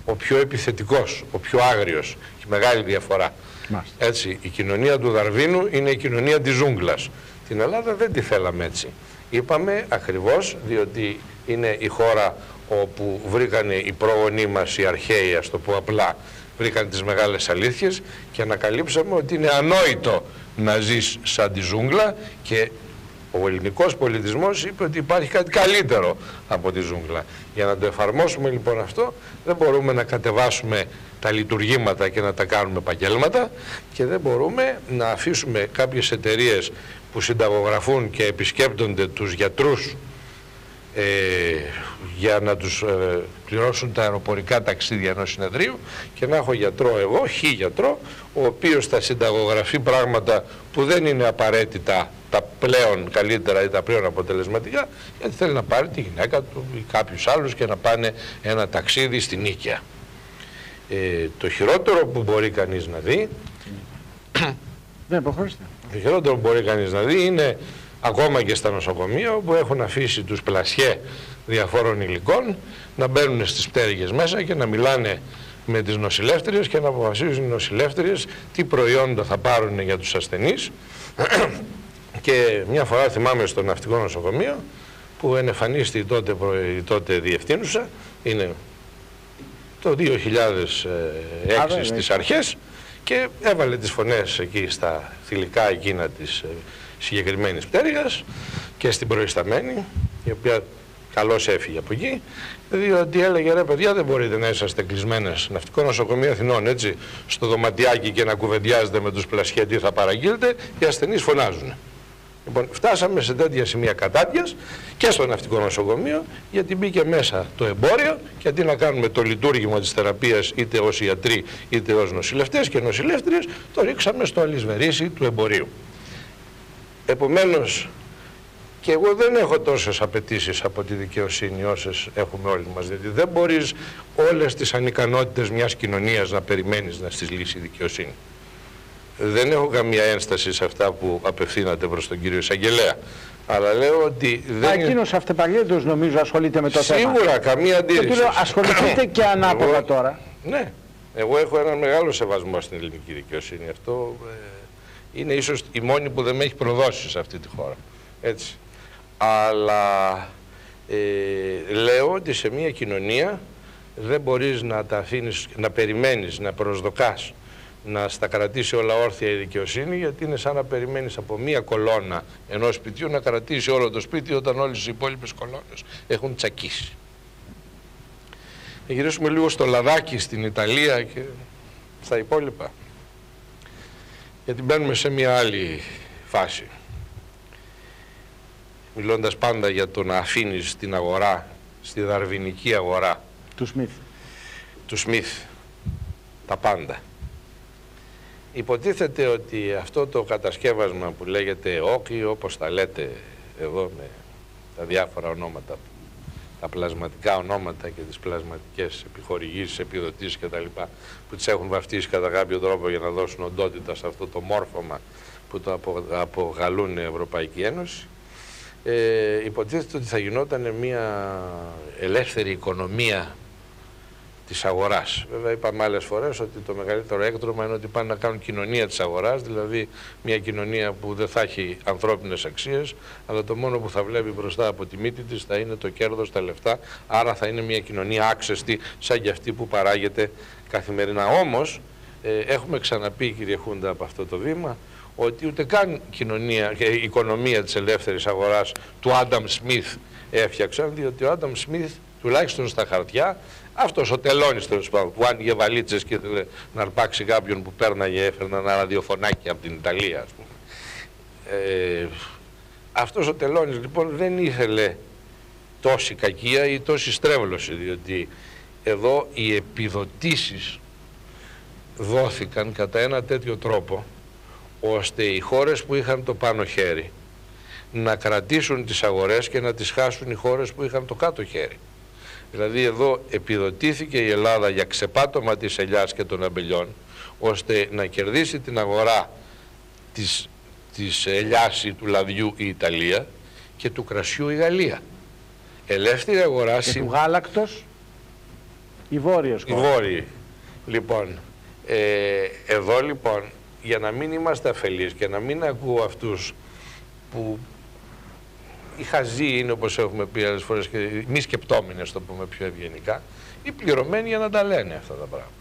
ο πιο επιθετικός, ο πιο άγριος. Έχει μεγάλη διαφορά. Έτσι, η κοινωνία του Δαρβίνου είναι η κοινωνία της ζούγκλας. Την Ελλάδα δεν τη θέλαμε έτσι. Είπαμε ακριβώς διότι είναι η χώρα όπου βρήκανε οι πρόγονοί μας, οι αρχαίοι, ας το πω απλά, βρήκαν τις μεγάλες αλήθειες και ανακαλύψαμε ότι είναι ανόητο να ζεις σαν τη ζούγκλα και ο ελληνικός πολιτισμός είπε ότι υπάρχει κάτι καλύτερο από τη ζούγκλα. Για να το εφαρμόσουμε λοιπόν αυτό δεν μπορούμε να κατεβάσουμε τα λειτουργήματα και να τα κάνουμε επαγγέλματα και δεν μπορούμε να αφήσουμε κάποιες εταιρείες που συνταγογραφούν και επισκέπτονται τους γιατρούς για να τους πληρώσουν τα αεροπορικά ταξίδια ενός συνεδρίου και να έχω γιατρό εγώ, γιατρό, ο οποίος θα συνταγογραφεί πράγματα που δεν είναι απαραίτητα τα πλέον καλύτερα ή τα πλέον αποτελεσματικά, γιατί θέλει να πάρει τη γυναίκα του ή κάποιους άλλους και να πάνε ένα ταξίδι στην Νίκαια. Το χειρότερο που μπορεί κανείς να δει Ναι, προχωρήστε. Το χειρότερο που μπορεί κανείς να δει είναι ακόμα και στα νοσοκομεία που έχουν αφήσει τους πλασιέ διαφόρων υλικών να μπαίνουν στις πτέρυγες μέσα και να μιλάνε με τις νοσηλεύτριες και να αποφασίζουν οι νοσηλεύτριες τι προϊόντα θα πάρουν για τους ασθενείς. Και μια φορά θυμάμαι στο ναυτικό νοσοκομείο που ενεφανίστη η τότε διευθύνουσα, είναι το 2006 στις αρχές, και έβαλε τις φωνές εκεί στα θηλυκά εκείνα της συγκεκριμένης πτέρυγας και στην προϊσταμένη, η οποία καλώς έφυγε από εκεί, διότι έλεγε ρε παιδιά, δεν μπορείτε να είσαστε κλεισμένες ναυτικό νοσοκομείο Αθηνών έτσι στο δωματιάκι και να κουβεντιάζετε με τους πλασιέ τι θα παραγγείλετε, οι ασθενείς φωνάζουν. Λοιπόν, φτάσαμε σε τέτοια σημεία κατάτιας και στο ναυτικό νοσοκομείο, γιατί μπήκε μέσα το εμπόριο και αντί να κάνουμε το λειτουργήμα της θεραπείας είτε ως ιατροί είτε ως νοσηλευτές και νοσηλεύτριες, το ρίξαμε στο αλυσβερίσι του εμπορίου. Επομένως, και εγώ δεν έχω τόσες απαιτήσεις από τη δικαιοσύνη όσες έχουμε όλοι μας, γιατί δεν μπορείς όλες τις ανικανότητες μιας κοινωνίας να περιμένεις να στις λύσει η δικαιοσύνη. Δεν έχω καμία ένσταση σε αυτά που απευθύνατε προς τον κύριο Εισαγγελέα. Αλλά λέω ότι δεν. Εκείνος αυτεπαγγέλτος νομίζω ασχολείται με το θέμα. Σίγουρα, καμία αντίρρηση. Και του λέω, ασχοληθείτε και ανάποδα τώρα. Ναι. Εγώ έχω έναν μεγάλο σεβασμό στην ελληνική δικαιοσύνη. Αυτό είναι ίσως η μόνη που δεν με έχει προδώσει σε αυτή τη χώρα. Έτσι. Αλλά λέω ότι σε μια κοινωνία δεν μπορείς να τα αφήνεις, να περιμένεις, να προσδοκάς να στα κρατήσει όλα όρθια η δικαιοσύνη, γιατί είναι σαν να περιμένεις από μία κολόνα ενός σπιτιού να κρατήσει όλο το σπίτι όταν όλες οι υπόλοιπες κολόνες έχουν τσακίσει. Να γυρίσουμε λίγο στο λαδάκι στην Ιταλία και στα υπόλοιπα, γιατί μπαίνουμε σε μία άλλη φάση. Μιλώντας πάντα για το να αφήνεις την αγορά, στη δαρβινική αγορά του Σμιθ, τα πάντα. Υποτίθεται ότι αυτό το κατασκεύασμα που λέγεται όκι, όπως τα λέτε εδώ με τα διάφορα ονόματα, τα πλασματικά ονόματα και τις πλασματικές επιχορηγήσεις, επιδοτήσεις κτλ. Που τις έχουν βαφτίσει κατά κάποιο τρόπο για να δώσουν οντότητα σε αυτό το μόρφωμα που το απογαλούν η Ευρωπαϊκή Ένωση. Υποτίθεται ότι θα γινόταν μια ελεύθερη οικονομία της αγοράς. Βέβαια είπαμε άλλες φορές ότι το μεγαλύτερο έκτρωμα είναι ότι πάνε να κάνουν κοινωνία της αγοράς, δηλαδή μια κοινωνία που δεν θα έχει ανθρώπινες αξίες, αλλά το μόνο που θα βλέπει μπροστά από τη μύτη της θα είναι το κέρδος, τα λεφτά, άρα θα είναι μια κοινωνία άξεστη σαν και αυτή που παράγεται καθημερινά. Όμως έχουμε ξαναπεί, κύριε Χούντα, από αυτό το βήμα, ότι ούτε καν κοινωνία και οικονομία της ελεύθερης αγοράς του Άνταμ Σμιθ έφτιαξαν, διότι ο Άνταμ Σμιθ, τουλάχιστον στα χαρτιά, αυτός ο τελώνης τέλος πάντων, που άνοιγε βαλίτσες και ήθελε να αρπάξει κάποιον που πέρναγε, έφερνε ένα ραδιοφωνάκι από την Ιταλία, ας πούμε. Αυτός ο τελώνης λοιπόν δεν ήθελε τόση κακία ή τόση στρέβλωση, διότι εδώ οι επιδοτήσεις δόθηκαν κατά ένα τέτοιο τρόπο, ώστε οι χώρες που είχαν το πάνω χέρι να κρατήσουν τις αγορές και να τις χάσουν οι χώρες που είχαν το κάτω χέρι. Δηλαδή εδώ επιδοτήθηκε η Ελλάδα για ξεπάτωμα της ελιάς και των αμπελιών, ώστε να κερδίσει την αγορά της ελιάς ή του λαδιού η Ιταλία και του κρασιού η Γαλλία. Ελεύθερη αγορά. Και του γάλακτος οι βόρειες χώρες. Οι βόρειοι. Λοιπόν, εδώ λοιπόν, για να μην είμαστε αφελείς και να μην ακούω αυτούς που οι χαζοί είναι, όπως έχουμε πει άλλες φορές, και μη σκεπτόμενοι, το πούμε πιο ευγενικά, οι πληρωμένοι για να τα λένε αυτά τα πράγματα.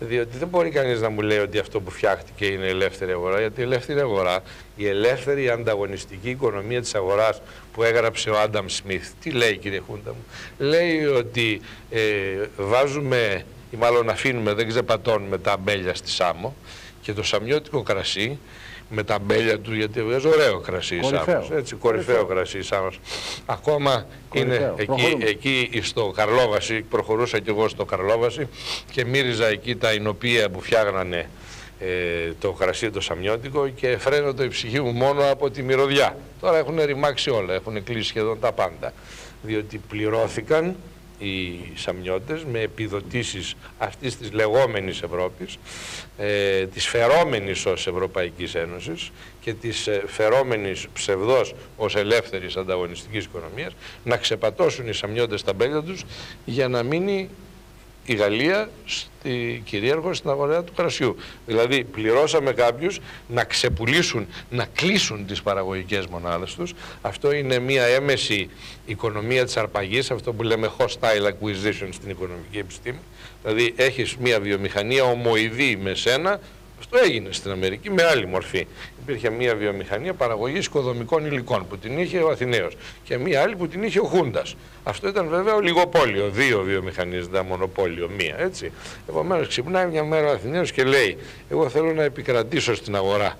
Διότι δεν μπορεί κανείς να μου λέει ότι αυτό που φτιάχτηκε είναι ελεύθερη αγορά, γιατί η ελεύθερη αγορά, η ελεύθερη ανταγωνιστική οικονομία της αγοράς που έγραψε ο Άνταμ Σμιθ, τι λέει, κύριε Χούντα μου? Λέει ότι βάζουμε, ή μάλλον αφήνουμε, δεν ξεπατώνουμε τα αμπέλια στη Σάμο, και το σαμιώτικο κρασί με τα μπέλια του, γιατί βγάζει ωραίο κρασί η Σάμος, έτσι, κορυφαίο κρασί η Σάμος. Ακόμα κορυφαίο. Είναι εκεί στο Καρλόβαση, προχωρούσα κι εγώ στο Καρλόβαση και μύριζα εκεί τα εινοπία που φτιάγνανε το κρασί το σαμιώτικο και φρένονται η ψυχή μου μόνο από τη μυρωδιά. Τώρα έχουν ρημάξει όλα, έχουν κλείσει σχεδόν τα πάντα, διότι πληρώθηκαν οι σαμιώτες με επιδοτήσεις αυτής της λεγόμενης Ευρώπης, της φερόμενης ως Ευρωπαϊκής Ένωσης και της φερόμενης ψευδός ως ελεύθερης ανταγωνιστικής οικονομίας, να ξεπατώσουν οι σαμιώτες τα μπέλια τους για να μείνει η Γαλλία κυρίαρχος στην αγορά του κρασιού. Δηλαδή πληρώσαμε κάποιους να ξεπουλήσουν, να κλείσουν τις παραγωγικές μονάδες τους. Αυτό είναι μια έμεση οικονομία της αρπαγής, αυτό που λέμε hostile acquisition στην οικονομική επιστήμη. Δηλαδή έχεις μια βιομηχανία ομοειδή με σένα. Αυτό έγινε στην Αμερική με άλλη μορφή. Υπήρχε μια βιομηχανία παραγωγής οικοδομικών υλικών που την είχε ο Αθηναίος και μια άλλη που την είχε ο Χούντας. Αυτό ήταν βέβαια ολιγοπόλιο, δύο βιομηχανίες, δεν μονοπόλιο, μία, έτσι. Επομένως ξυπνάει μια μέρα ο Αθηναίος και λέει: εγώ θέλω να επικρατήσω στην αγορά.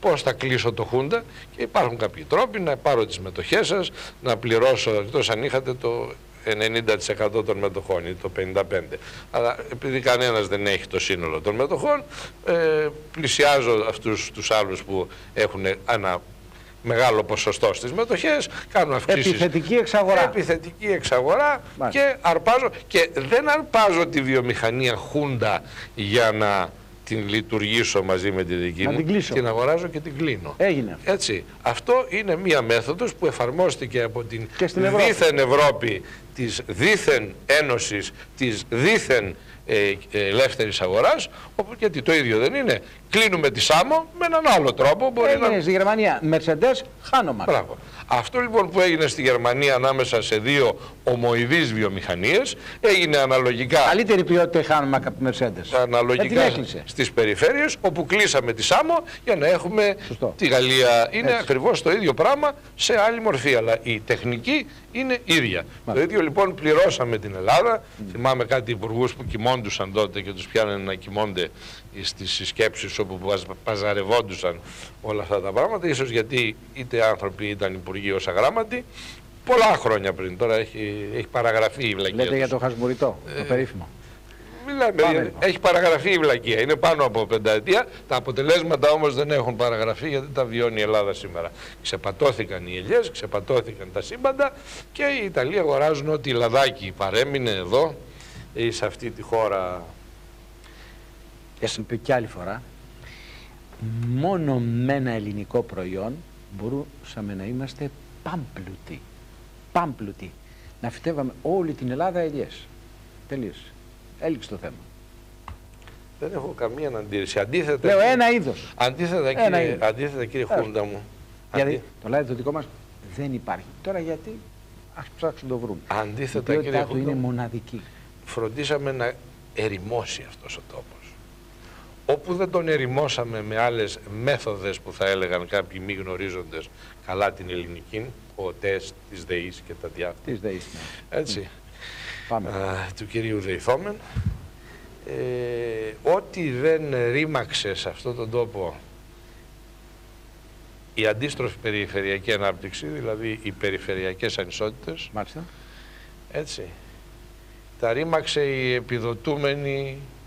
Πώς θα κλείσω το Χούντα? Και υπάρχουν κάποιοι τρόποι να πάρω τις μετοχές σας, να πληρώσω, εκτός αν είχατε το 90% των μετοχών ή το 55%. Αλλά επειδή κανένας δεν έχει το σύνολο των μετοχών, πλησιάζω αυτούς τους άλλους που έχουν ένα μεγάλο ποσοστό στις μετοχές, κάνω αυξήσεις. Επιθετική εξαγορά. Επιθετική εξαγορά και αρπάζω. Και δεν αρπάζω τη βιομηχανία Χούντα για να την λειτουργήσω μαζί με τη δική μου, την αγοράζω και την κλείνω. Έγινε. Έτσι. Αυτό είναι μία μέθοδος που εφαρμόστηκε από την δίθεν Ευρώπη, της δίθεν Ένωσης, της δίθεν ελεύθερης αγοράς, όπου γιατί το ίδιο δεν είναι. Κλείνουμε τη Σάμο με έναν άλλο τρόπο. Έγινε στη Γερμανία Mercedes, Hanomag. Μπράβο. Αυτό λοιπόν που έγινε στη Γερμανία ανάμεσα σε δύο ομοειδείς βιομηχανίες έγινε αναλογικά. Καλύτερη ποιότητα η Hanomag από τη Mercedes. Αναλογικά στις περιφέρειες, όπου κλείσαμε τη Σάμο για να έχουμε τη Γαλλία. Είναι ακριβώς το ίδιο πράγμα σε άλλη μορφή, αλλά η τεχνική είναι ίδια. Το ίδιο λοιπόν πληρώσαμε την Ελλάδα. Θυμάμαι κάτι υπουργούς που κοιμώντουσαν τότε και τους πιάνανε να κοιμώνται στις συσκέψεις όπου παζαρευόντουσαν όλα αυτά τα πράγματα, ίσως γιατί είτε άνθρωποι ήταν υπουργοί ως αγράμματοι πολλά χρόνια πριν. Τώρα έχει παραγραφεί η βλακεία. Λέτε για το χασμουριτό, το περίφημο. Μιλάμε, έχει παραγραφεί η βλακεία, είναι πάνω από 5 ετία. Τα αποτελέσματα όμως δεν έχουν παραγραφεί, γιατί τα βιώνει η Ελλάδα σήμερα. Ξεπατώθηκαν οι ελιές, ξεπατώθηκαν τα σύμπαντα και οι Ιταλοί αγοράζουν ό,τι λαδάκι παρέμεινε εδώ ή σε αυτή τη χώρα. Και σας πει κι άλλη φορά, μόνο με ένα ελληνικό προϊόν μπορούσαμε να είμαστε πάμπλουτοι. Πάμπλουτοι. Να φυτεύαμε όλη την Ελλάδα ελιές. Τελείωσε. Έληξε το θέμα. Δεν έχω καμία αντίρρηση. Αντίθετα, λέω ένα είδος. Αντίθετα κύριε Χούντα μου. Γιατί το λάδι το δικό μας δεν υπάρχει. Τώρα γιατί? Ας ψάξουν το βρουν. Αντίθετα η κύριε του είναι μοναδική. Φροντίσαμε να ερημώσει αυτός ο τόπος. Όπου δεν τον ερημώσαμε με άλλες μέθοδες που θα έλεγαν κάποιοι μη γνωρίζοντες καλά την ελληνική, ο τεστ της ΔΕΗς και τα διάφορα. Της ΔΕΗς, ναι. Έτσι. Του κυρίου Δεϊθόμεν. Ό,τι δεν ρήμαξε σε αυτόν τον τόπο η αντίστροφη περιφερειακή ανάπτυξη, δηλαδή οι περιφερειακές ανισότητες, μάλιστα, έτσι, τα ρήμαξε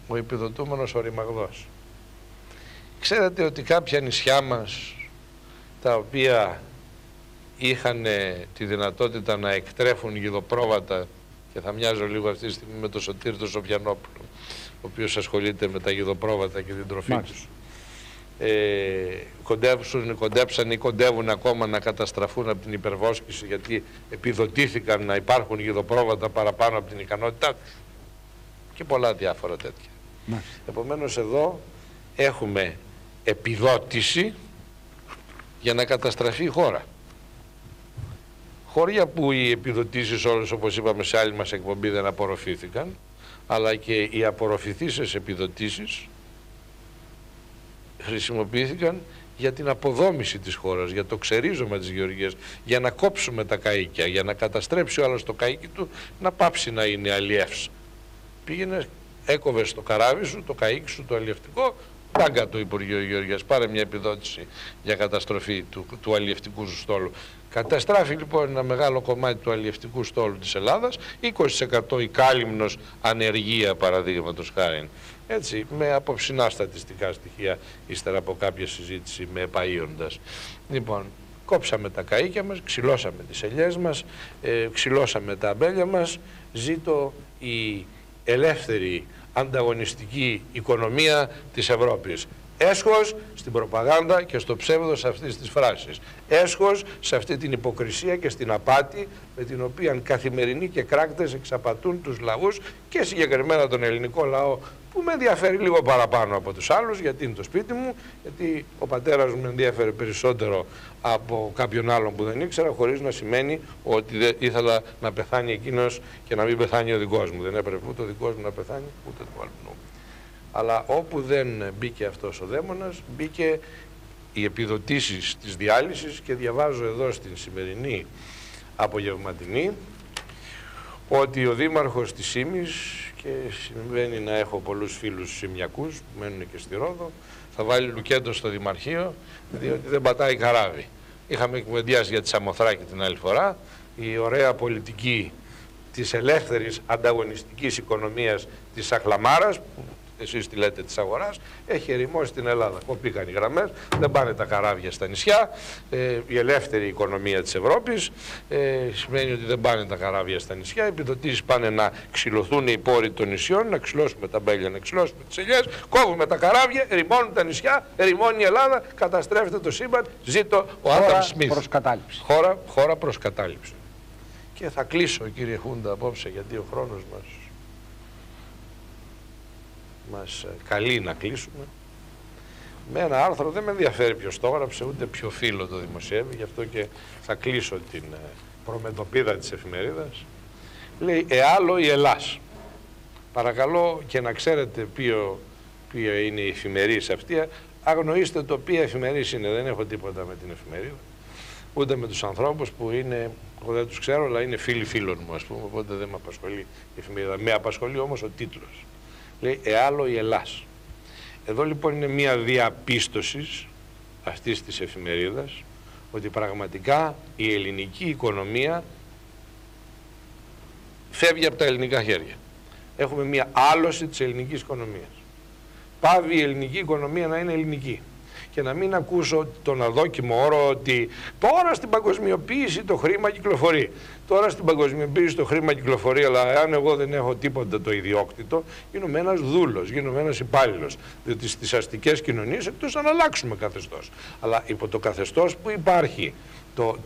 ο επιδοτούμενος οριμαγδός. Ξέρετε ότι κάποια νησιά μας, τα οποία είχαν τη δυνατότητα να εκτρέφουν γιδοπρόβατα, και θα μοιάζω λίγο αυτή τη στιγμή με τον Σωτήρη τον Σοφιανόπουλο, ο οποίος ασχολείται με τα γιδοπρόβατα και την τροφή τους, κοντέψαν ή κοντεύουν ακόμα να καταστραφούν από την υπερβόσκηση, γιατί επιδοτήθηκαν να υπάρχουν γιδοπρόβατα παραπάνω από την ικανότητά τους και πολλά διάφορα τέτοια. Επομένως εδώ έχουμε επιδότηση για να καταστραφεί η χώρα. Χώρια που οι επιδοτήσεις όλες, όπως είπαμε σε άλλη μας εκπομπή, δεν απορροφήθηκαν, αλλά και οι απορροφηθήσεις επιδοτήσεις χρησιμοποιήθηκαν για την αποδόμηση της χώρας, για το ξερίζωμα της γεωργίας, για να κόψουμε τα καΐκια, για να καταστρέψει ο άλλος το καΐκι του, να πάψει να είναι αλλιεύς. Πήγαινε, έκοβες το καράβι σου, το καΐκι σου, το αλλιευτικό, τάγκα το Υπουργείο Γεωργίας, πάρε μια επιδότηση για καταστροφή του αλλιευτικού σου στόλου. Καταστράφει λοιπόν ένα μεγάλο κομμάτι του αλλιευτικού στόλου της Ελλάδας, 20% η κάλυμνος ανεργία παραδείγματος χάριν. Έτσι, με απόψινά στατιστικά στοιχεία, ύστερα από κάποια συζήτηση με επαΐοντας. Λοιπόν, κόψαμε τα καΐκια μας, ξυλώσαμε τις ελιές μας, ξυλώσαμε τα αμπέλια μας, ζήτω η ελεύθερη ανταγωνιστική οικονομία της Ευρώπης. Έσχος στην προπαγάνδα και στο ψεύδος αυτής της φράσης. Έσχος σε αυτή την υποκρισία και στην απάτη με την οποία καθημερινοί και κράκτες εξαπατούν τους λαούς και συγκεκριμένα τον ελληνικό λαό, που με ενδιαφέρει λίγο παραπάνω από τους άλλους, γιατί είναι το σπίτι μου, γιατί ο πατέρας μου με ενδιαφέρει περισσότερο από κάποιον άλλον που δεν ήξερα, χωρίς να σημαίνει ότι δεν ήθελα να πεθάνει εκείνος και να μην πεθάνει ο δικός μου. Δεν έπρεπε ούτε ο δικός μου να πεθάνει, ούτε του άλλου. Αλλά όπου δεν μπήκε αυτός ο δαίμονας, μπήκε οι επιδοτήσεις της διάλυσης, και διαβάζω εδώ στην σημερινή απογευματινή ότι ο δήμαρχος της Σύμης, και συμβαίνει να έχω πολλούς φίλους Σιμιακούς που μένουν και στη Ρόδο, θα βάλει λουκέτο στο Δημαρχείο, διότι δεν πατάει καράβι. Είχαμε κουβεντιάσει για τη Σαμοθράκη την άλλη φορά. Η ωραία πολιτική της ελεύθερης ανταγωνιστικής οικονομίας της Αχλαμάρας, που εσείς τη λέτε της αγοράς, έχει ερημώσει την Ελλάδα. Κοπήκαν οι γραμμές, δεν πάνε τα καράβια στα νησιά. Η ελεύθερη οικονομία της Ευρώπης σημαίνει ότι δεν πάνε τα καράβια στα νησιά. Οι επιδοτήσεις πάνε να ξυλωθούν οι πόροι των νησιών, να ξυλώσουμε τα μπέλια, να ξυλώσουμε τις ελιές, κόβουμε τα καράβια, ερημώνουν τα νησιά, ερημώνει η Ελλάδα, καταστρέφεται το σύμπαν. Ζήτω ο Άνταμ Σμιθ. Χώρα προς κατάληψη. Και θα κλείσω, κύριε Χούντα, απόψε, γιατί ο χρόνος μας καλεί να κλείσουμε, με ένα άρθρο. Δεν με ενδιαφέρει ποιος το έγραψε, ούτε ποιο φίλο το δημοσιεύει, γι' αυτό και θα κλείσω την προμετωπίδα της εφημερίδας. Λέει «Εάλλο η Ελλάς». Παρακαλώ, και να ξέρετε ποιο είναι η εφημερής αυτή, αγνοήστε το ποια εφημερής είναι. Δεν έχω τίποτα με την εφημερίδα, ούτε με τους ανθρώπους που είναι, εγώ δεν τους ξέρω, αλλά είναι φίλοι φίλων μου, ας πούμε, οπότε δεν με απασχολεί η εφημερίδα. Με απασχολεί όμως ο τίτλος. Λέει «Εάλλο η Ελλάς». Εδώ λοιπόν είναι μια διαπίστωση αυτής της εφημερίδας ότι πραγματικά η ελληνική οικονομία φεύγει από τα ελληνικά χέρια. Έχουμε μια άλωση της ελληνικής οικονομίας. Πάβει η ελληνική οικονομία να είναι ελληνική. Και να μην ακούσω τον αδόκιμο όρο ότι τώρα στην παγκοσμιοποίηση το χρήμα κυκλοφορεί. Τώρα στην παγκοσμιοποίηση το χρήμα κυκλοφορεί, αλλά εάν εγώ δεν έχω τίποτα το ιδιόκτητο, γίνομαι ένας δούλος, γίνομαι ένας υπάλληλος. Διότι στις αστικές κοινωνίες, εκτός αν αλλάξουμε καθεστώς, αλλά υπό το καθεστώς που υπάρχει,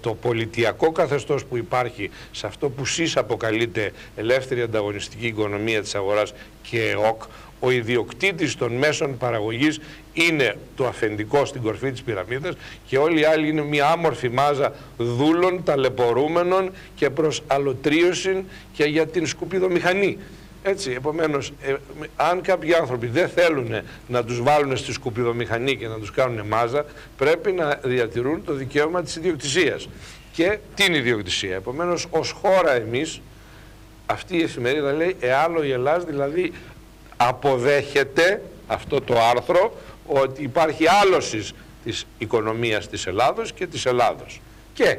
το πολιτιακό καθεστώς που υπάρχει σε αυτό που σεις αποκαλείται ελεύθερη ανταγωνιστική οικονομία της αγοράς και ΕΟΚ, ο ιδιοκτήτης των μέσων παραγωγής είναι το αφεντικό στην κορφή της πυραμίδας και όλοι οι άλλοι είναι μια άμορφη μάζα δούλων, ταλαιπωρούμενων και προς αλωτρίωση και για την σκουπιδομηχανή. Έτσι, επομένως, αν κάποιοι άνθρωποι δεν θέλουν να τους βάλουν στη σκουπιδομηχανή και να τους κάνουν μάζα, πρέπει να διατηρούν το δικαίωμα της ιδιοκτησίας και την ιδιοκτησία. Επομένως, ως χώρα εμείς, αυτή η εφημερίδα λέει «Εάλλο η Ελλάς», δηλαδή αποδέχεται αυτό το άρθρο ότι υπάρχει άλωση της οικονομίας της Ελλάδος και της Ελλάδος. Και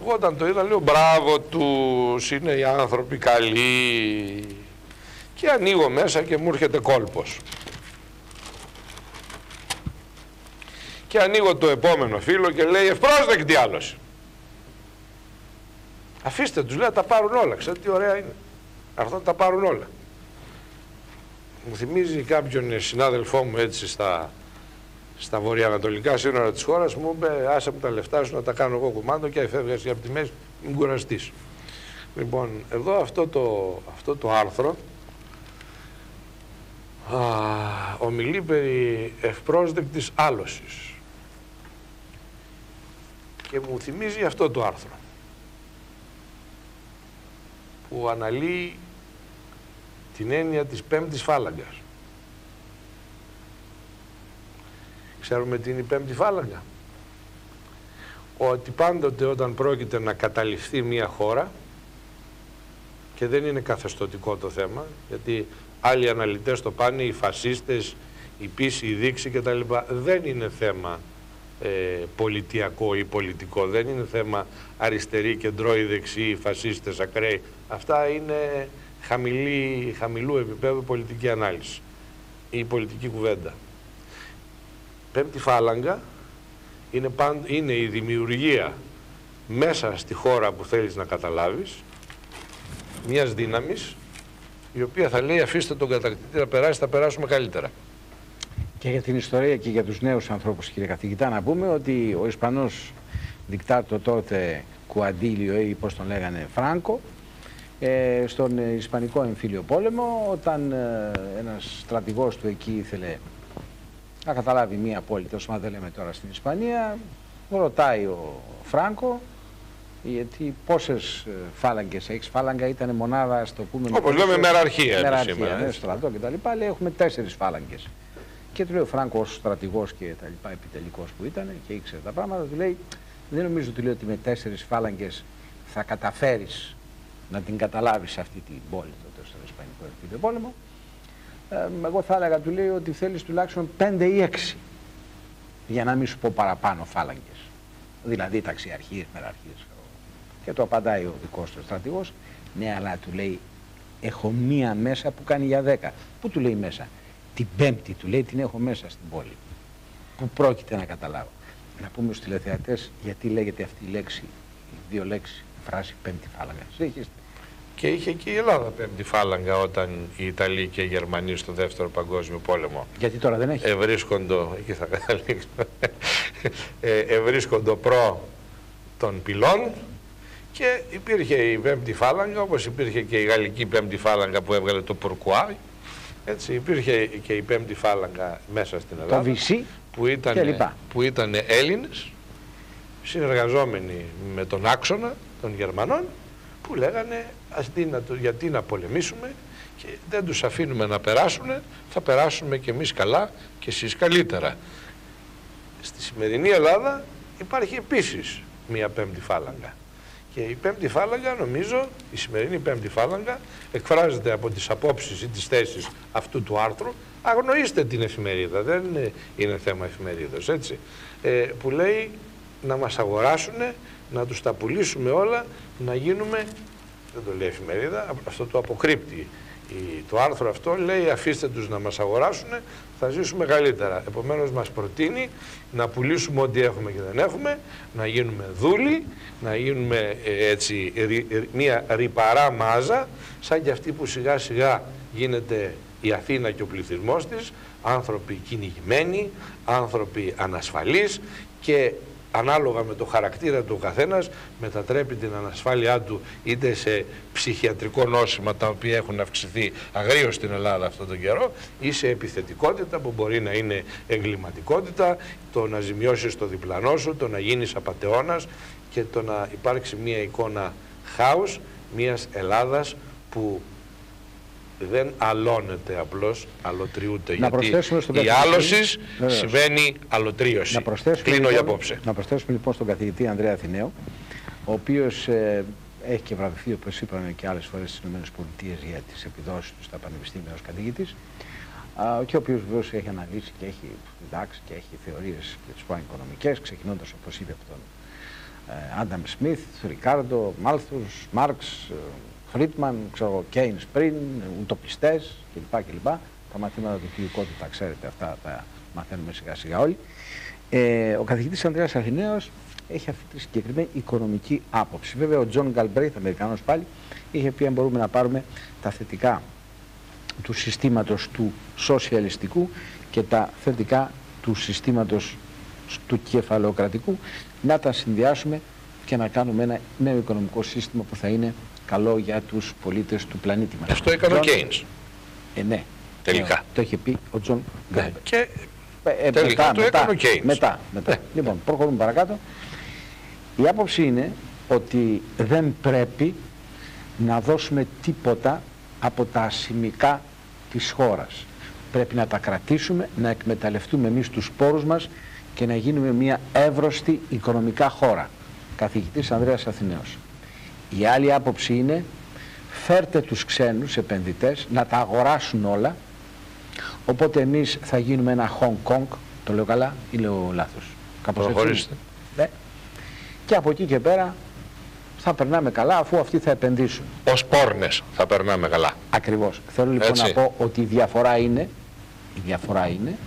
εγώ όταν το είδα λέω μπράβο τους, είναι οι άνθρωποι καλοί, και ανοίγω μέσα και μου έρχεται κόλπος. Και ανοίγω το επόμενο φύλλο και λέει «Ευπρόσδεκτη άλωση». Αφήστε τους, λέει, τα πάρουν όλα. Ξέρετε τι ωραία είναι. Αυτά τα πάρουν όλα. Μου θυμίζει κάποιον συνάδελφό μου έτσι στα βορειοανατολικά σύνορα της χώρας, μου είπε άσε μου τα λεφτά σου να τα κάνω εγώ κουμάντο και εφεύγασαι από τη μέση, μην κουραστείς. Λοιπόν, εδώ αυτό το άρθρο ομιλεί περί ευπρόσδεκτης άλωσης και μου θυμίζει αυτό το άρθρο που αναλύει την έννοια της πέμπτης φάλαγγας. Ξέρουμε τι είναι η πέμπτη φάλαγγα. Ότι πάντοτε όταν πρόκειται να καταληφθεί μια χώρα, και δεν είναι καθεστωτικό το θέμα, γιατί άλλοι αναλυτές το πάνε, οι φασίστες, η πίση, η δείξη κτλ. Δεν είναι θέμα πολιτιακό ή πολιτικό, δεν είναι θέμα αριστερή, κεντρώη, δεξί, φασίστες, ακραίοι. Αυτά είναι χαμηλού επίπεδου πολιτική ανάλυση ή πολιτική κουβέντα. Πέμπτη φάλαγγα είναι η δημιουργία μέσα στη χώρα που θέλεις να καταλάβεις μιας δύναμης η οποία θα λέει αφήστε τον κατακτητή να περάσει, θα περάσουμε καλύτερα. Και για την ιστορία και για τους νέους ανθρώπους, κύριε καθηγητά, να πούμε ότι ο Ισπανός δικτάτορ τότε Κουαντίλιο ή πώς τον λέγανε Φράνκο, στον Ισπανικό εμφύλιο πόλεμο, όταν ένας στρατηγός του εκεί ήθελε να καταλάβει μία πόλη, τόσο μα δεν λέμε τώρα στην Ισπανία, ρωτάει ο Φράνκο, γιατί πόσες φάλαγγες έχεις? Φάλαγγα ήταν μονάδα, ας το πούμε, όπως λέμε μεραρχία σήμερα, ναι, στρατό και τα λοιπά. Λέει έχουμε 4 φάλαγγες. Και του λέει ο Φράνκο ως στρατηγός και τα λοιπά, επιτελικός που ήταν και ήξερε τα πράγματα, του λέει δεν νομίζω, του λέει, ότι με 4 φάλαγγες θα καταφέρεις να την καταλάβεις αυτή την πόλη τότε στον Ισπανικό εμφύλιο πόλεμο. Εγώ θα έλεγα, του λέει, ότι θέλεις τουλάχιστον 5 ή 6 για να μην σου πω παραπάνω φάλαγγες. Δηλαδή ταξιαρχίες, μεραρχίες. Και το απαντάει ο δικός του στρατηγός, ναι, αλλά του λέει έχω μία μέσα που κάνει για 10. Πού του λέει μέσα? Την 5η, του λέει, την έχω μέσα στην πόλη. Που πρόκειται να καταλάβω. Να πούμε στους τηλεθεατές γιατί λέγεται αυτή η λέξη, οι 2 λέξεις, η φράση 5η φάλαγγα. Και είχε και η Ελλάδα 5η φάλαγγα όταν οι Ιταλοί και οι Γερμανοί στο Δεύτερο Παγκόσμιο Πόλεμο. Γιατί τώρα δεν έχει? Ευρίσκοντο, εκεί θα καταλήξω, ευρίσκοντο προ των πυλών και υπήρχε η 5η φάλαγγα, όπως υπήρχε και η γαλλική 5η φάλαγγα που έβγαλε το Πουρκουάρι. Έτσι, υπήρχε και η 5η φάλαγγα μέσα στην Ελλάδα, το Βυσί, που ήταν Έλληνες συνεργαζόμενοι με τον άξονα των Γερμανών, που λέγανε γιατί να πολεμήσουμε και δεν τους αφήνουμε να περάσουν, θα περάσουμε και εμείς καλά και εσείς καλύτερα. Στη σημερινή Ελλάδα υπάρχει επίσης μια 5η φάλαγγα. Και η 5η φάλαγγα, νομίζω, η σημερινή 5η φάλαγγα εκφράζεται από τις απόψεις ή τις θέσεις αυτού του άρθρου. Αγνοήστε την εφημερίδα, δεν είναι θέμα εφημερίδας, έτσι. Που λέει να μας αγοράσουν, να τους τα πουλήσουμε όλα, να γίνουμε, δεν το λέει εφημερίδα, αυτό το αποκρύπτει. Το άρθρο αυτό λέει αφήστε τους να μας αγοράσουν, θα ζήσουμε καλύτερα. Επομένως μας προτείνει να πουλήσουμε ό,τι έχουμε και δεν έχουμε, να γίνουμε δούλοι, να γίνουμε έτσι μια ρυπαρά μάζα, σαν και αυτή που σιγά σιγά γίνεται η Αθήνα και ο πληθυσμός της, άνθρωποι κυνηγημένοι, άνθρωποι ανασφαλείς και ανάλογα με το χαρακτήρα του καθένας μετατρέπει την ανασφάλειά του είτε σε ψυχιατρικό νόσημα, τα οποία έχουν αυξηθεί αγρίως στην Ελλάδα αυτόν τον καιρό, ή σε επιθετικότητα που μπορεί να είναι εγκληματικότητα, το να ζημιώσεις το διπλανό σου, το να γίνεις απατεώνας και το να υπάρξει μια εικόνα χάους μιας Ελλάδας που δεν αλώνεται απλώς, αλωτριούται. Γιατί η άλωση σημαίνει αλωτρίωση. Κλείνω για απόψε. Να προσθέσουμε λοιπόν στον καθηγητή Ανδρέα Αθηναίου, ο οποίος έχει και βραβευτεί, όπως είπαμε και άλλες φορές, στις ΗΠΑ για τις επιδόσεις του στα πανεπιστήμια ως καθηγητής, και ο οποίος βεβαίως έχει αναλύσει και έχει διδάξει και έχει θεωρίες για τις πρώην οικονομικές, ξεκινώντας, όπως είπε, από τον Άνταμ Σμιθ, Ρικάρντο, Μάλθους, Μάρξ, Φρίτμαν, ξέρω, Κέινς πριν, ουτοπιστές κλπ. Τα μαθήματα του Χιουκότου τα ξέρετε, αυτά τα μαθαίνουμε σιγά σιγά όλοι. Ο καθηγητής Ανδρέας Αθηναίος έχει αυτή τη συγκεκριμένη οικονομική άποψη. Βέβαια ο Τζον Γκαλμπρέιθ, Αμερικανός πάλι, είχε πει αν μπορούμε να πάρουμε τα θετικά του συστήματος του σοσιαλιστικού και τα θετικά του συστήματος του κεφαλαιοκρατικού, να τα συνδυάσουμε και να κάνουμε ένα νέο οικονομικό σύστημα που θα είναι καλό για τους πολίτες του πλανήτη μας. Αυτό έκανε ο Κέινς. Ναι. Τελικά. Το είχε πει ο Τζον Γκάλμπερ. Και τελικά το έκανε ο Κέινς. Μετά. Λοιπόν, προχωρούμε παρακάτω. Η άποψη είναι ότι δεν πρέπει να δώσουμε τίποτα από τα ασημικά της χώρας. Πρέπει να τα κρατήσουμε, να εκμεταλλευτούμε εμείς τους πόρους μας και να γίνουμε μια εύρωστη οικονομικά χώρα. Καθηγητής Ανδρέας Αθηναίος. Η άλλη άποψη είναι φέρτε τους ξένους επενδυτές να τα αγοράσουν όλα, οπότε εμείς θα γίνουμε ένα Hong Kong, το λέω καλά ή λέω λάθος? Προχωρήστε. Ναι. Και από εκεί και πέρα θα περνάμε καλά αφού αυτοί θα επενδύσουν. Ως πόρνες θα περνάμε καλά. Ακριβώς. Θέλω λοιπόν να πω ότι η διαφορά είναι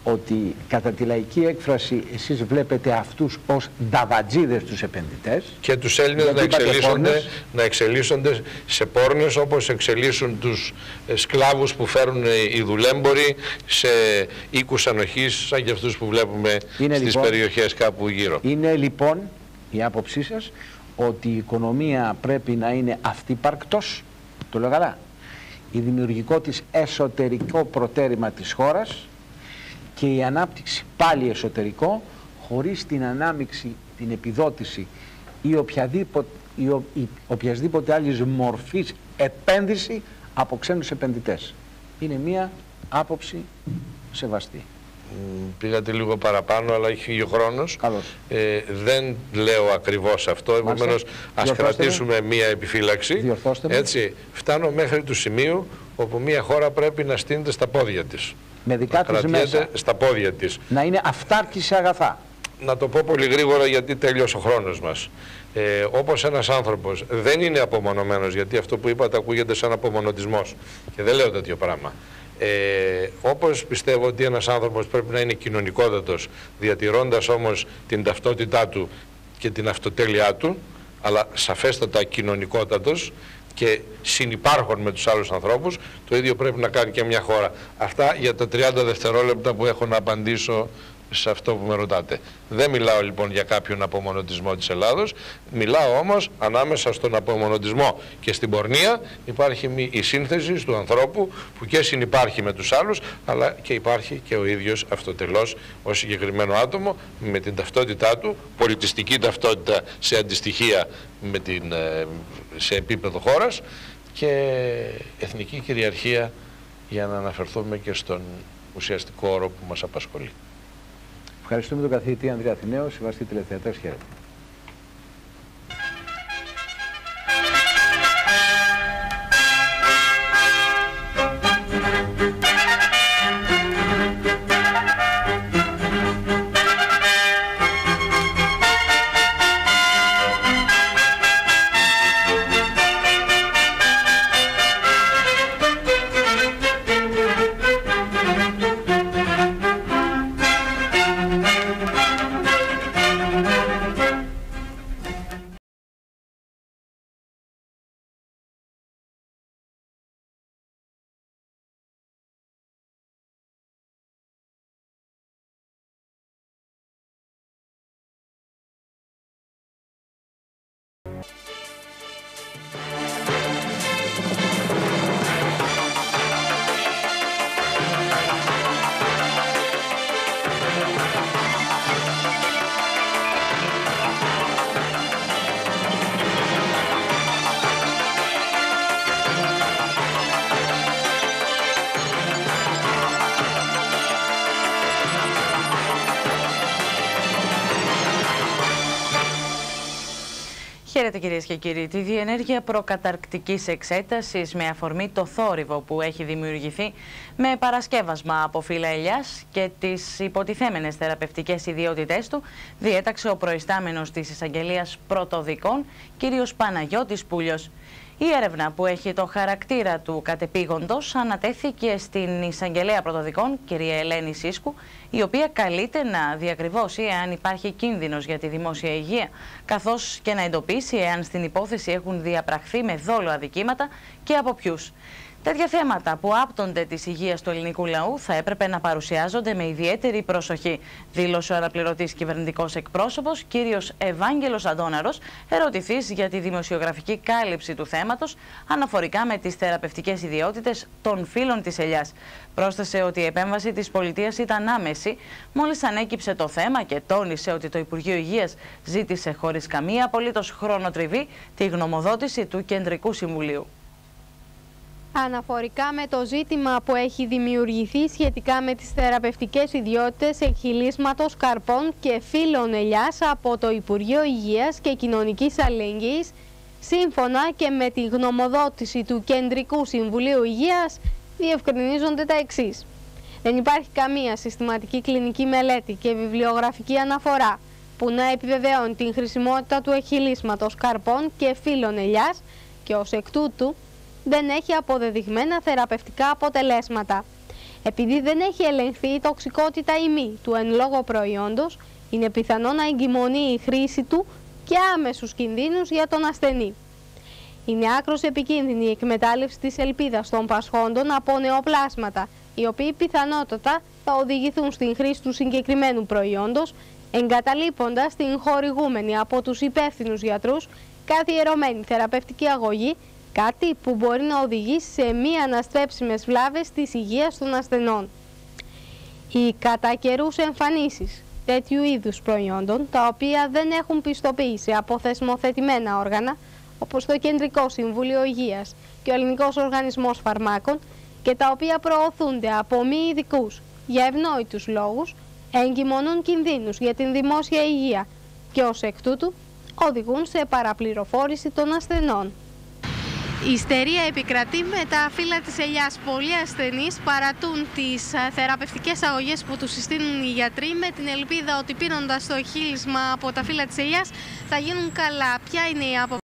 ότι κατά τη λαϊκή έκφραση εσείς βλέπετε αυτούς ως νταβατζίδες τους επενδυτές. Και τους Έλληνες να εξελίσσονται σε πόρνες, όπως εξελίσσουν τους σκλάβους που φέρουν οι δουλέμποροι σε οίκους ανοχής, σαν και αυτούς που βλέπουμε στις περιοχές κάπου γύρω. Είναι λοιπόν η άποψή σας ότι η οικονομία πρέπει να είναι αυτύπαρκτος, το λέω καλά, η δημιουργικό της εσωτερικό προτέρημα της χώρας και η ανάπτυξη πάλι εσωτερικό, χωρίς την ανάμειξη, την επιδότηση ή οποιασδήποτε άλλης μορφής επένδυση από ξένους επενδυτές. Είναι μία άποψη σεβαστή. Πήγατε λίγο παραπάνω, αλλά έχει φύγει ο χρόνος. Δεν λέω ακριβώς αυτό, επομένως ας κρατήσουμε μία επιφύλαξη. Έτσι, φτάνω μέχρι του σημείου όπου μία χώρα πρέπει να στείνεται στα πόδια της. Με δικά της μέσα. Στα πόδια της. Να είναι αυτάρκη σε αγαθά. Να το πω πολύ γρήγορα γιατί τέλειωσε ο χρόνος μας. Όπως ένας άνθρωπος δεν είναι απομονωμένος, γιατί αυτό που είπατε ακούγεται σαν απομονωτισμός και δεν λέω τέτοιο πράγμα. Όπως πιστεύω ότι ένας άνθρωπος πρέπει να είναι κοινωνικότατος, διατηρώντας όμως την ταυτότητά του και την αυτοτέλειά του, αλλά σαφέστατα κοινωνικότατος και συνυπάρχον με τους άλλους ανθρώπους, το ίδιο πρέπει να κάνει και μια χώρα. Αυτά για τα 30 δευτερόλεπτα που έχω να απαντήσω σε αυτό που με ρωτάτε. Δεν μιλάω λοιπόν για κάποιον απομονωτισμό της Ελλάδος, μιλάω όμως ανάμεσα στον απομονωτισμό και στην πορνεία υπάρχει η σύνθεση του ανθρώπου που και συνυπάρχει με τους άλλους, αλλά και υπάρχει και ο ίδιος αυτοτελώς ως συγκεκριμένο άτομο με την ταυτότητά του, πολιτιστική ταυτότητα σε αντιστοιχεία με σε επίπεδο χώρας και εθνική κυριαρχία, για να αναφερθούμε και στον ουσιαστικό όρο που μας απασχολεί. Ευχαριστούμε τον καθηγητή Ανδρέα Αθηναίο, συμβαστή τηλεθεατές. Χαίρετε. Χαίρετε κυρίες και κύριοι. Τη διενέργεια προκαταρκτικής εξέτασης με αφορμή το θόρυβο που έχει δημιουργηθεί με παρασκεύασμα από φύλλα ελιάς και τις υποτιθέμενες θεραπευτικές ιδιότητές του διέταξε ο προϊστάμενος της Εισαγγελίας Πρωτοδικών, κύριος Παναγιώτης Πούλιος. Η έρευνα που έχει το χαρακτήρα του κατεπήγοντος ανατέθηκε στην Εισαγγελέα Πρωτοδικών, κυρία Ελένη Σίσκου, η οποία καλείται να διακριβώσει εάν υπάρχει κίνδυνος για τη δημόσια υγεία, καθώς και να εντοπίσει εάν στην υπόθεση έχουν διαπραχθεί με δόλο αδικήματα και από ποιους. Τέτοια θέματα που άπτονται της υγείας του ελληνικού λαού θα έπρεπε να παρουσιάζονται με ιδιαίτερη προσοχή, δήλωσε ο αναπληρωτής κυβερνητικός εκπρόσωπος, κύριος Ευάγγελος Αντώναρος, ερωτηθής για τη δημοσιογραφική κάλυψη του θέματος αναφορικά με τις θεραπευτικές ιδιότητες των φύλων της ελιάς. Πρόσθεσε ότι η επέμβαση της πολιτείας ήταν άμεση, μόλις ανέκυψε το θέμα και τόνισε ότι το Υπουργείο Υγείας ζήτησε χωρίς καμία απολύτως χρονοτριβή τη γνωμοδότηση του Κεντρικού Συμβουλίου. Αναφορικά με το ζήτημα που έχει δημιουργηθεί σχετικά με τις θεραπευτικές ιδιότητες εκχυλίσματος καρπών και φύλλων ελιάς από το Υπουργείο Υγείας και Κοινωνικής Αλληλεγγύης, σύμφωνα και με τη γνωμοδότηση του Κεντρικού Συμβουλίου Υγείας, διευκρινίζονται τα εξής. Δεν υπάρχει καμία συστηματική κλινική μελέτη και βιβλιογραφική αναφορά που να επιβεβαιώνει την χρησιμότητα του εκχυλίσματος καρπών και φύλλων ελιάς και ως εκ τούτου δεν έχει αποδεδειγμένα θεραπευτικά αποτελέσματα. Επειδή δεν έχει ελεγχθεί η τοξικότητα ή μη του εν λόγω προϊόντος, είναι πιθανό να εγκυμονεί η χρήση του και άμεσους κινδύνους για τον ασθενή. Είναι άκρως επικίνδυνη η εκμετάλλευση της ελπίδας των πασχόντων από νεοπλάσματα, οι οποίοι πιθανότατα θα οδηγηθούν στην χρήση του συγκεκριμένου προϊόντος, εγκαταλείποντας την χορηγούμενη από τους υπεύθυνους γιατρούς καθιερωμένη θεραπευτική αγωγή, κάτι που μπορεί να οδηγήσει σε μη αναστρέψιμες βλάβες της υγείας των ασθενών. Οι κατά καιρούς εμφανίσεις τέτοιου είδους προϊόντων, τα οποία δεν έχουν πιστοποίηση από θεσμοθετημένα όργανα, όπως το Κεντρικό Συμβούλιο Υγείας και ο Ελληνικός Οργανισμός Φαρμάκων, και τα οποία προωθούνται από μη ειδικούς για ευνόητους λόγους, εγκυμονούν κινδύνους για την δημόσια υγεία και ως εκ τούτου οδηγούν σε παραπληροφόρηση των ασθενών. Η ιστερία επικρατεί με τα φύλλα της ελιάς. Πολλοί ασθενείς παρατούν τις θεραπευτικές αγωγές που τους συστήνουν οι γιατροί με την ελπίδα ότι πίνοντας το χείλισμα από τα φύλλα της ελιάς θα γίνουν καλά. Ποια είναι η άποψη